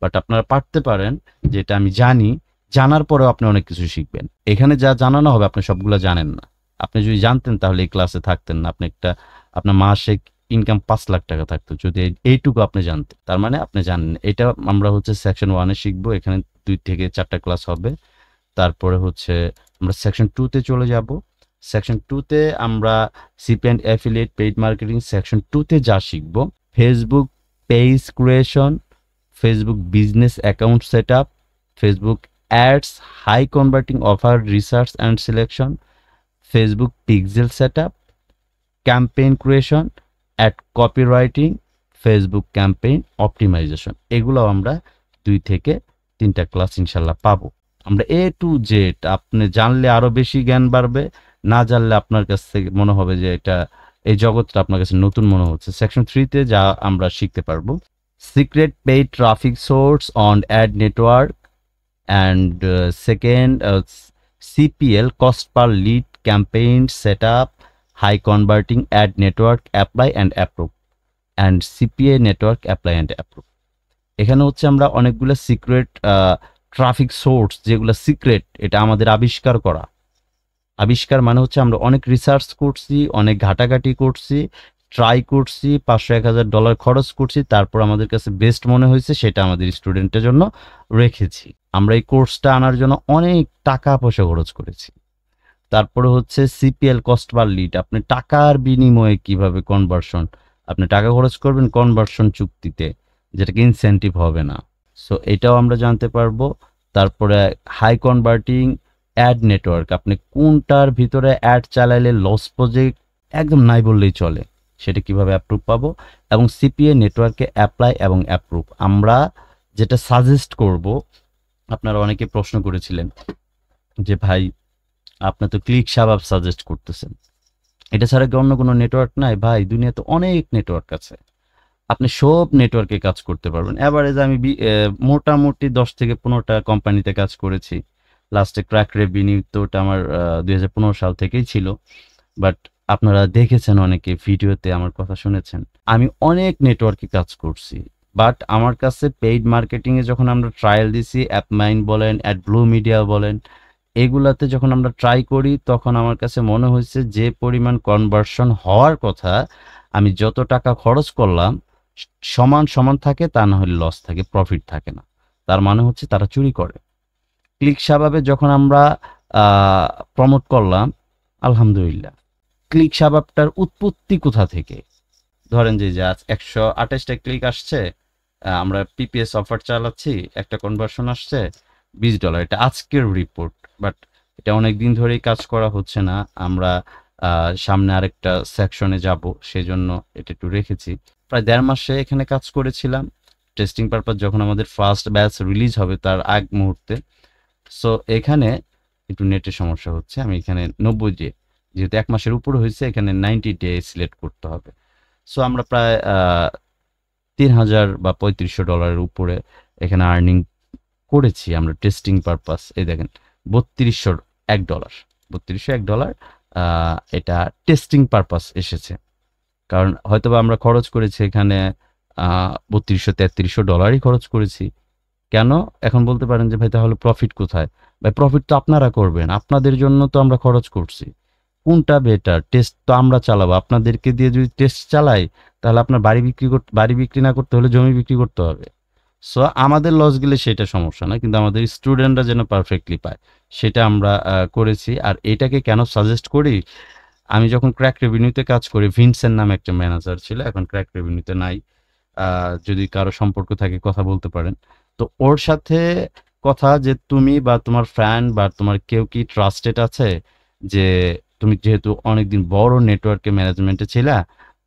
But আপনারা পারতে পারেন, যেটা আমি জানি, জানার পরেও আপনি অনেক কিছু শিখবেন। এখানে যা জানানো হবে আপনি সবগুলো জানেন না। আপনি যদি জানতেন তাহলে এই ক্লাসে থাকতেন না। আপনার মাসিক ইনকাম 5 লাখ টাকা থাকতো যদি এইটুকু আপনি জানতেন। তার মানে আপনি জানেন। এটা আমরা হচ্ছে সেকশন 1-এ শিখবো। এখানে 2 থেকে 4টা ক্লাস হবে। তারপরে হচ্ছে আমরা সেকশন 2-তে চলে যাব। সেকশন 2-তে আমরা CP and affiliate paid marketing section 2-তে যা শিখবো, Facebook page creation, Facebook business account setup, Facebook ads high converting offer research and selection, Facebook pixel setup, campaign creation, ad copywriting, Facebook campaign optimisation. এগুলো আমরা 2 থেকে 3টা class ইনশাল্লাহ পাবো। আমরা A to Z, আপনি জানলে আরো বেশি জ্ঞান বাড়বে, না জানলে আপনার কাছ থেকে মনে হবে যে এই জগৎটা আপনার কাছে নতুন মনে হচ্ছে। সেকশন 3-তে যা আমরা শিখতে পারবো, secret paid traffic source on ad network, and second CPL cost per lead campaign setup, high converting ad network apply and approve, and CPA network apply and approve. এখানে হচ্ছে আমরা অনেকগুলো সিক্রেট ট্রাফিক সোর্স, যেগুলো secret, এটা আমাদের আবিষ্কার মানে হচ্ছে আমরা অনেক রিসার্চ করছি, অনেক ঘাটাঘাটি করছি, ট্রাই করছি, $500-1000 খরচ করছি, তারপর আমাদের কাছে বেস্ট মনে হয়েছে, সেটা আমাদের স্টুডেন্টের জন্য রেখেছি। আমরা এই কোর্সটা আনার জন্য অনেক টাকা পয়সা খরচ করেছি। তারপরে হচ্ছে সিপিএল কস্ট পার লিড, আপনি টাকার বিনিময়ে কিভাবে কনভার্সন, আপনি টাকা খরচ করবেন কনভার্সন চুক্তিতে, যেটাকে ইনসেন্টিভ হবে না। সো এটাও আমরা জানতে পারবো। তারপরে হাই কনভার্টিং অ্যাড নেটওয়ার্ক, আপনি কোনটার ভিতরে অ্যাড চালাইলে লস প্রজেক্ট একদম নাই বললেই চলে, সেটা কিভাবে অ্যাপ্রুভ পাবো, এবং সিপিএ নেটওয়ার্কে অ্যাপ্লাই এবং অ্যাপ্রুভ। আমরা যেটা সাজেস্ট করব, আপনারা অনেকে প্রশ্ন করেছিলেন যে ভাই আপনি তো ক্লিক শাবাব সাজেস্ট করতেছেন, এটা ছাড়া কি অন্য কোনো নেটওয়ার্ক নাই? ভাই দুনিয়াতে অনেক নেটওয়ার্ক আছে, আপনি সব নেটওয়ার্কে কাজ করতে পারবেন। এভারেজ আমি মোটামুটি 10 থেকে 15টা কোম্পানিতে কাজ করেছি। লাস্টে ক্র্যাক রেভিনিউ তো ওটা আমার 2015 সাল থেকেই ছিল, বাট আপনারা দেখেছেন অনেকে ভিডিওতে আমার কথা শুনেছেন। আমি অনেক নেটওয়ার্কে কাজ করছি, বাট আমার কাছে পেইড মার্কেটিংয়ে যখন আমরা ট্রায়াল দিছি, অ্যাপমাইন্ড বলেন, অ্যাডব্লু মিডিয়া বলেন, এগুলাতে যখন আমরা ট্রাই করি, তখন আমার কাছে মনে হয়েছে যে পরিমাণ কনভার্সন হওয়ার কথা, আমি যত টাকা খরচ করলাম সমান থাকে, তা না হলে লস থাকে, প্রফিট থাকে না। তার মানে হচ্ছে তারা চুরি করে। ক্লিক শাবাবে যখন আমরা প্রমোট করলাম, আলহামদুলিল্লাহ, ক্লিক শাবাবটার উৎপত্তি কোথা থেকে? ধরেন যে আজ 128টা ক্লিক আসছে, আমরা পিপিএস অফার চালাচ্ছি, একটা কনভার্সন আসছে $20, এটা আজকের রিপোর্ট, বাট এটা অনেক দিন ধরেই কাজ করা হচ্ছে না। আমরা সামনে আরেকটা সেকশনে যাব, সেজন্য এটা একটু রেখেছি। প্রায় 1.5 মাসে এখানে কাজ করেছিলাম, টেস্টিং পারপাস, যখন আমাদের ফার্স্ট ব্যাচ রিলিজ হবে তার আগ মুহূর্তে। সো এখানে একটু নেটের সমস্যা হচ্ছে, আমি এখানে 90 ডে, যেহেতু 1 মাসের উপরে হয়েছে, এখানে 90 ডে সিলেক্ট করতে হবে। সো আমরা প্রায় $3000 বা $3500 উপরে এখানে আর্নিং করেছি আমরা টেস্টিং পারপাস। এই দেখেন $3201, $3201 এটা টেস্টিং পারপাস এসেছে। কারণ হয়তোবা আমরা খরচ করেছি এখানে $3200-3300 খরচ করেছি। কেন? এখন বলতে পারেন যে ভাই তাহলে প্রফিট কোথায়? ভাই প্রফিট তো আপনারা করবেন, আপনাদের জন্য তো আমরা খরচ করছি। কোনটা বেটার? টেস্ট তো আমরা চালাবো। আপনাদেরকে দিয়ে যদি টেস্ট চালাই তাহলে আপনার বাড়ি বিক্রি না করতে হলে জমি বিক্রি করতে হবে। সো আমাদের লস গেলে সেটা সমস্যা না, কিন্তু আমাদের স্টুডেন্টরা যেন পারফেক্টলি পায় সেটা আমরা করেছি। আর এটাকে কেন সাজেস্ট করি, আমি যখন ক্র্যাক রেভিনিউতে কাজ করি, ভিনসেন্ট নামে একটা ম্যানেজার ছিল, এখন ক্র্যাক রেভিনিউতে নাই। যদি কারো সম্পর্ক থাকে কথা বলতে পারেন। তো ওর সাথে কথা যে তুমি বা তোমার ফ্রেন্ড বা তোমার কেউ কি ট্রাস্টেড আছে, যে তুমি যেহেতু অনেকদিন বড় নেটওয়ার্কে ম্যানেজমেন্টে ছিলা,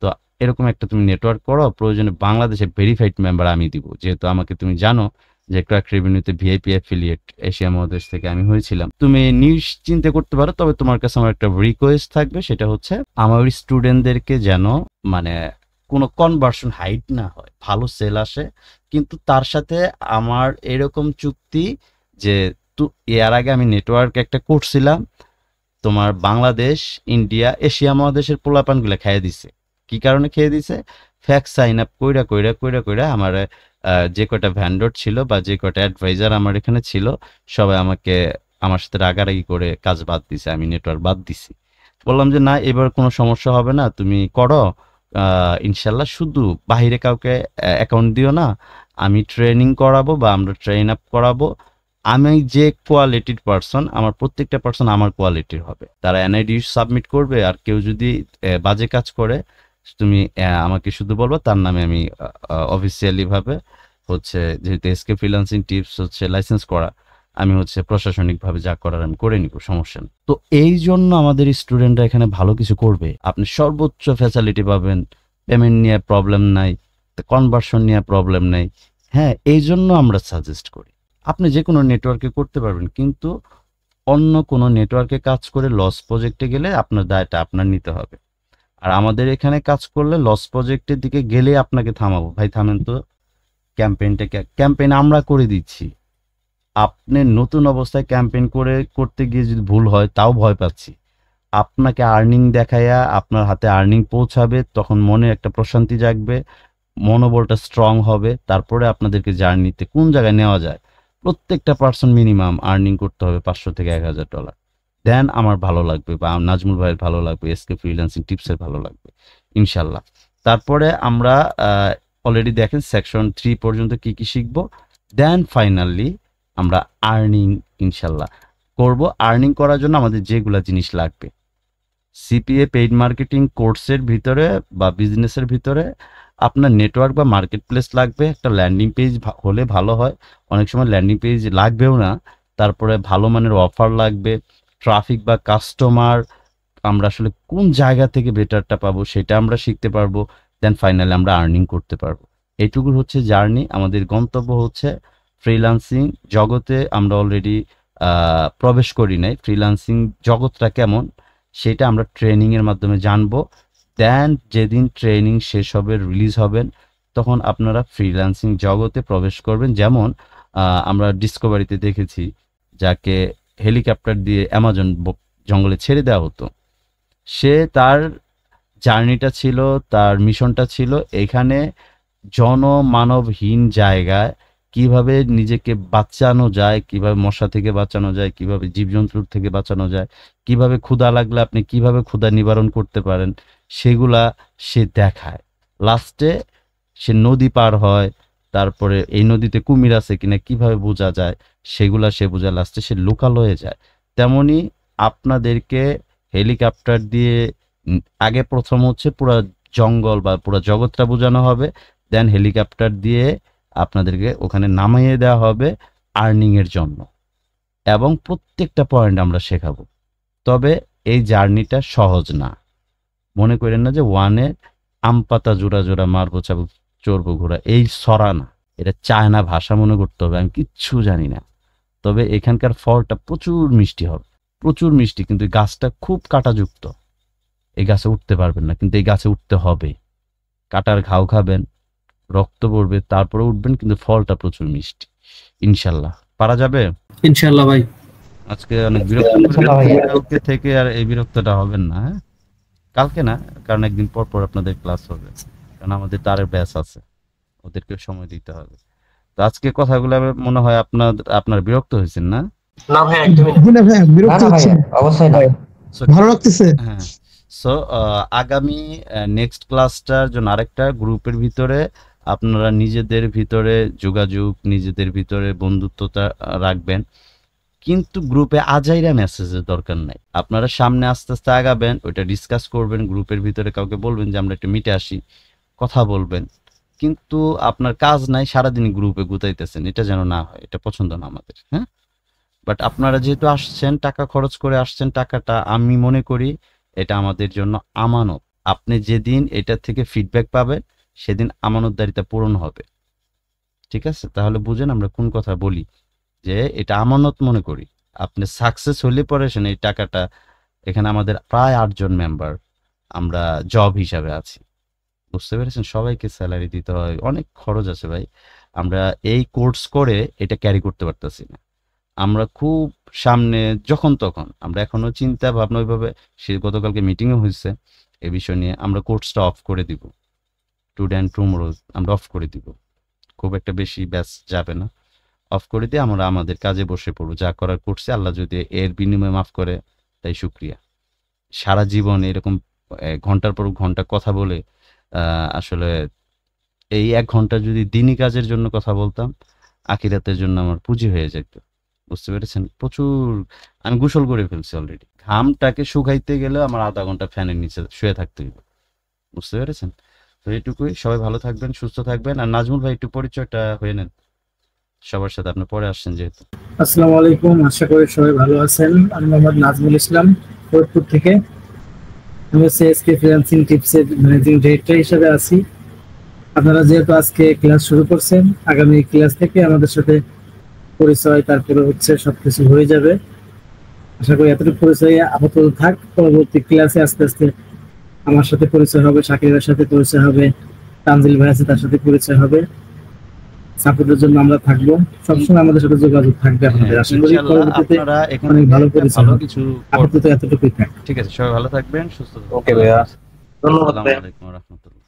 তো এরকম একটা তুমি নেটওয়ার্ক করো, প্রয়োজনে বাংলাদেশে ভেরিফাইড মেম্বার আমি দিব। যেহেতু আমাকে তুমি জানো যে ক্র্যাক রেভিনিউতে ভিআইপি অ্যাফিলিয়েট এশিয়া মহাদেশ থেকে আমি হয়েছিলাম, তুমি নিশ্চিন্তে করতে পারো। তবে তোমার কাছে আমার একটা রিকোয়েস্ট থাকবে, সেটা হচ্ছে আমার স্টুডেন্টদেরকে যেন মানে কোনো কনভার্সন হাইট না হয়, ভালো সেল আসে, কিন্তু তার সাথে আমার এরকম চুক্তি যে এর আগে আমি নেটওয়ার্ক একটা করছিলাম, তোমার বাংলাদেশ, ইন্ডিয়া, এশিয়া মহাদেশের পোলাপানগুলো খেয়ে দিছে। কি কারণে খেয়ে দিছে? ফ্যাক্স সাইন আপ কইরা আমার যে কয়টা ভ্যান্ডর ছিল বা যে কয়টা অ্যাডভাইজার আমার এখানে ছিল, সবাই আমার সাথে রাগারাগি করে কাজ বাদ দিছে, আমি নেটওয়ার্ক বাদ দিছি। বললাম যে না, এবার কোনো সমস্যা হবে না, তুমি করো ইনশাল্লাহ। শুধু বাহিরে কাউকে অ্যাকাউন্ট দিও না, আমি ট্রেনিং করাবো বা আমরা ট্রেন আপ করাবো। আমি যে কোয়ালিটির পার্সন, আমার প্রত্যেকটা পার্সন আমার কোয়ালিটির হবে। তারা এনআইডি সাবমিট করবে, আর কেউ যদি বাজে কাজ করে তুমি আমাকে শুধু বলবো, তার নামে আমি অফিসিয়ালি ভাবে হচ্ছে, যেহেতু এসকে ফ্রিল্যান্সিং টিপস হচ্ছে লাইসেন্স করা, আমি হচ্ছে প্রশাসনিকভাবে যা করার আমি করে নিব, সমস্যা নেই। তো এই জন্য আমাদের স্টুডেন্টরা এখানে ভালো কিছু করবে, আপনি সর্বোচ্চ ফ্যাসিলিটি পাবেন, পেমেন্ট নিয়ে প্রবলেম নাই, কনভার্সন নিয়ে প্রবলেম নাই। হ্যাঁ, এই জন্য আমরা সাজেস্ট করি। আপনি যে কোনো নেটওয়ার্কে করতে পারবেন, কিন্তু অন্য কোনো নেটওয়ার্কে কাজ করে লস প্রজেক্টে গেলে আপনার দায়টা আপনার নিতে হবে। আর আমাদের এখানে কাজ করলে লস প্রজেক্টের দিকে গেলে আপনাকে থামাবো, ভাই থামেন তো, ক্যাম্পেইন আমরা করে দিচ্ছি। আপনি নতুন অবস্থায় ক্যাম্পেইন করতে গিয়ে যদি ভুল হয় তাও ভয় পাচ্ছি। আপনাকে আর্নিং দেখাইয়া আপনার হাতে আর্নিং পৌঁছাবে, তখন মনে একটা প্রশান্তি জাগবে, মনোবলটা স্ট্রং হবে। তারপরে আপনাদেরকে জার্নিতে কোন জায়গায় নেওয়া যায়, প্রত্যেকটা পার্সন মিনিমাম আর্নিং করতে হবে $500 থেকে $1000। দেন আমার ভালো লাগবে, বা নাজমুল ভাইয়ের ভালো লাগবে, এসকে ফ্রিল্যান্সিং টিপসের ভালো লাগবে ইনশাল্লাহ। তারপরে আমরা অলরেডি দেখেন সেকশন 3 পর্যন্ত কি কি শিখবো, দেন ফাইনালি আমরা আর্নিং ইনশাল্লাহ করব। আর্নিং করার জন্য আমাদের যেগুলা জিনিস লাগবে, সিপিএ পেইড মার্কেটিং কোর্সের ভিতরে বা বিজনেসের ভিতরে আপনার নেটওয়ার্ক বা মার্কেট প্লেস লাগবে, একটা ল্যান্ডিং পেজ হলে ভালো হয়। অনেক সময় ল্যান্ডিং পেজ লাগবেও না, তারপরে ভালো মানের অফার লাগবে, ট্রাফিক বা কাস্টমার আমরা আসলে কোন জায়গা থেকে বেটারটা পাবো সেটা আমরা শিখতে পারবো। দেন ফাইনালি আমরা আর্নিং করতে পারবো। এইটুকু হচ্ছে জার্নি। আমাদের গন্তব্য হচ্ছে ফ্রিল্যান্সিং জগতে আমরা অলরেডি প্রবেশ করি নাই, ফ্রিল্যান্সিং জগৎটা কেমন সেটা আমরা ট্রেনিংয়ের মাধ্যমে জানবো। দেন যেদিন ট্রেনিং শেষ হবে, রিলিজ হবেন, তখন আপনারা ফ্রিল্যান্সিং জগতে প্রবেশ করবেন। যেমন আমরা ডিসকভারিতে দেখেছি, যাকে হেলিকপ্টার দিয়ে অ্যামাজন জঙ্গলে ছেড়ে দেওয়া হতো, সে তার জার্নিটা ছিল, তার মিশনটা ছিল এখানে জনমানবহীন জায়গায় কিভাবে নিজেকে বাঁচানো যায়, কিভাবে মশা থেকে বাঁচানো যায়, কিভাবে জীবজন্তুর থেকে বাঁচানো যায়, কিভাবে ক্ষুধা লাগলে আপনি কিভাবে ক্ষুধা নিবারণ করতে পারেন, সেগুলা সে দেখায়। লাস্টে সে নদী পার হয়, তারপরে এই নদীতে কুমির আছে কিনা কিভাবে বোঝা যায় সেগুলা সে বোঝায়, লাস্টে সে লোকালয়ে যায়। তেমনি আপনাদেরকে হেলিকপ্টার দিয়ে আগে প্রথম হচ্ছে পুরো জঙ্গল বা পুরো জগৎটা বোঝানো হবে, দেন হেলিকপ্টার দিয়ে আপনাদেরকে ওখানে নামিয়ে দেওয়া হবে আর্নিংয়ের জন্য, এবং প্রত্যেকটা পয়েন্ট আমরা শেখাবো। তবে এই জার্নিটা সহজ না, মনে করেন না যে ওয়ানে আম পাতা জোড়া জোড়া মারবো চাবো চড়বো ঘোড়া, এই সরা না, এটা চায়না ভাষা মনে করতে হবে, আমি কিচ্ছু জানি না। তবে এখানকার ফলটা প্রচুর মিষ্টি হবে, প্রচুর মিষ্টি, কিন্তু এই গাছটা খুব কাঁটাযুক্ত, এই গাছে উঠতে পারবেন না, কিন্তু এই গাছে উঠতে হবে। কাটার ঘাও খাবেন, রক্ত পড়বে, তারপরে উঠবেন, কিন্তু ফলটা প্রচুর মিষ্টি। ইনশাল্লাহ পারা যাবে? ইনশাআল্লাহ ভাই। আজকে অনেক বিরক্ত ইনশাআল্লাহ ভাইয়া। কালকে থেকে আর এই বিরক্তটা হবেন না, হ্যাঁ? কালকে না, কারণ একদিন পর পর আপনাদের ক্লাস হবে, কারণ আমাদের তারের ব্যাচ আছে, ওদেরকে সময় দিতে হবে। তো আজকে কথাগুলো মনে হয় আপনার বিরক্ত হয়েছেন না? না ভাই, একদমই না। জি না ভাই, না বিরক্ত না হচ্ছে ভাইয়া, অবশ্যই না। So, ভালো লাগতেছে। হ্যাঁ, সো আগামী নেক্সট ক্লাসটার জন্য আরেকটা গ্রুপের ভিতরে আপনারা নিজেদের ভিতরে যোগাযোগ, নিজেদের ভিতরে বন্ধুত্বটা রাখবেন, কিন্তু গ্রুপে আজাইরা মেসেজের দরকার নাই। আপনারা সামনে আস্তে আস্তে আগাবেন, ওইটা ডিসকাস করবেন, গ্রুপের ভিতরে কাউকে বলবেন যে আমরা একটু মিটে আসি, কথা বলবেন, কিন্তু আপনার কাজ নাই, সারাদিন গ্রুপে গুতাইতেছেন, এটা যেন না হয়, এটা পছন্দ না আমাদের। হ্যাঁ, বাট আপনারা যেহেতু আসছেন, টাকা খরচ করে আসছেন, টাকাটা আমি মনে করি এটা আমাদের জন্য আমানত। আপনি যেদিন এটা থেকে ফিডব্যাক পাবেন সেদিন আমানতদারিতা পূরণ হবে। ঠিক আছে? তাহলে বুঝেন আমরা কোন কথা বলি, যে এটা আমানত মনে করি। আপনি সাকসেস হলে পরে এই টাকাটা, এখানে আমাদের প্রায় 8 জন মেম্বার আমরা জব হিসাবে আছি, বুঝতে পেরেছেন? সবাইকে স্যালারি দিতে হয়, অনেক খরচ আছে ভাই। আমরা এই কোর্স করে এটা ক্যারি করতে পারতেছি না। আমরা খুব সামনে যখন তখন, আমরা এখনো চিন্তা ভাবনা ওইভাবে, সে গতকালকে মিটিংও হয়েছে এ বিষয় নিয়ে, আমরা কোর্সটা অফ করে দিব, টুডে অ্যান্ড টুমরো আমরা অফ করে দিব, খুব একটা বেশি ব্যাচ যাবে না, অফ করে দিয়ে আমরা আমাদের কাজে বসে পড়বো। যা করার করছি, আল্লাহ যদি এর বিনিময়ে মাফ করে তাই শুক্রিয়া। সারা জীবন এরকম ঘন্টার পর ঘন্টা কথা বলে আসলে এই 1 ঘন্টা যদি দিনই কাজের জন্য কথা বলতাম, আখিরাতের জন্য আমার পুঁজি হয়ে যেত, বুঝতে পেরেছেন? প্রচুর আমি গোসল করে ফেলছি অলরেডি, ঘামটাকে শুকাইতে গেলে আমার আধা ঘন্টা ফ্যানের নিচে শুয়ে থাকতে হবে, বুঝতে পেরেছেন? তো এইটুকুই, সবাই ভালো থাকবেন, সুস্থ থাকবেন। আর নাজমুল ভাই একটু পরিচয়টা হয়ে নেন সবার সাথে, আপনি পরে আসছেন যেহেতু। আসসালামু আলাইকুম, আশা করি সবাই ভালো আছেন। আমি মোহাম্মদ নাজমুল ইসলাম, ফরিদপুর থেকে। আমি এসকে ফ্রিল্যান্সিং টিপসের ম্যানেজিং ডিরেক্টর হিসেবে আছি। আপনারা যেহেতু আজকে ক্লাস শুরু করছেন, আগামী ক্লাস থেকে আমাদের সাথে পরিচয়, তারপরে সবকিছু হয়ে যাবে। আশা করি এতটুকু পরিচয় আপাতত থাক, পরবর্তী ক্লাসে আস্তে আস্তে আমার সাথে পরিচয় হবে, শাকিরের সাথে পরিচয় হবে, তানজিল ভাই আছে তার সাথে পরিচয় হবে। সাপোর্টের জন্য আমরা থাকবো, সবসময় আমাদের সাথে যোগাযোগ থাকবে আপনাদের। আশা করি পরবর্তীতে আপনারা এখানে অনেক ভালো পরিচয় ভালো হবে। কিছু আপাতত এতটুকুই থাক। ঠিক আছে, সবাই ভালো থাকবেন, সুস্থ থাকবেন। ওকে ভাইয়া, ধন্যবাদ আসসালামু ভাইয়া। আলাইকুম ওয়া রাহমাতুল্লাহ।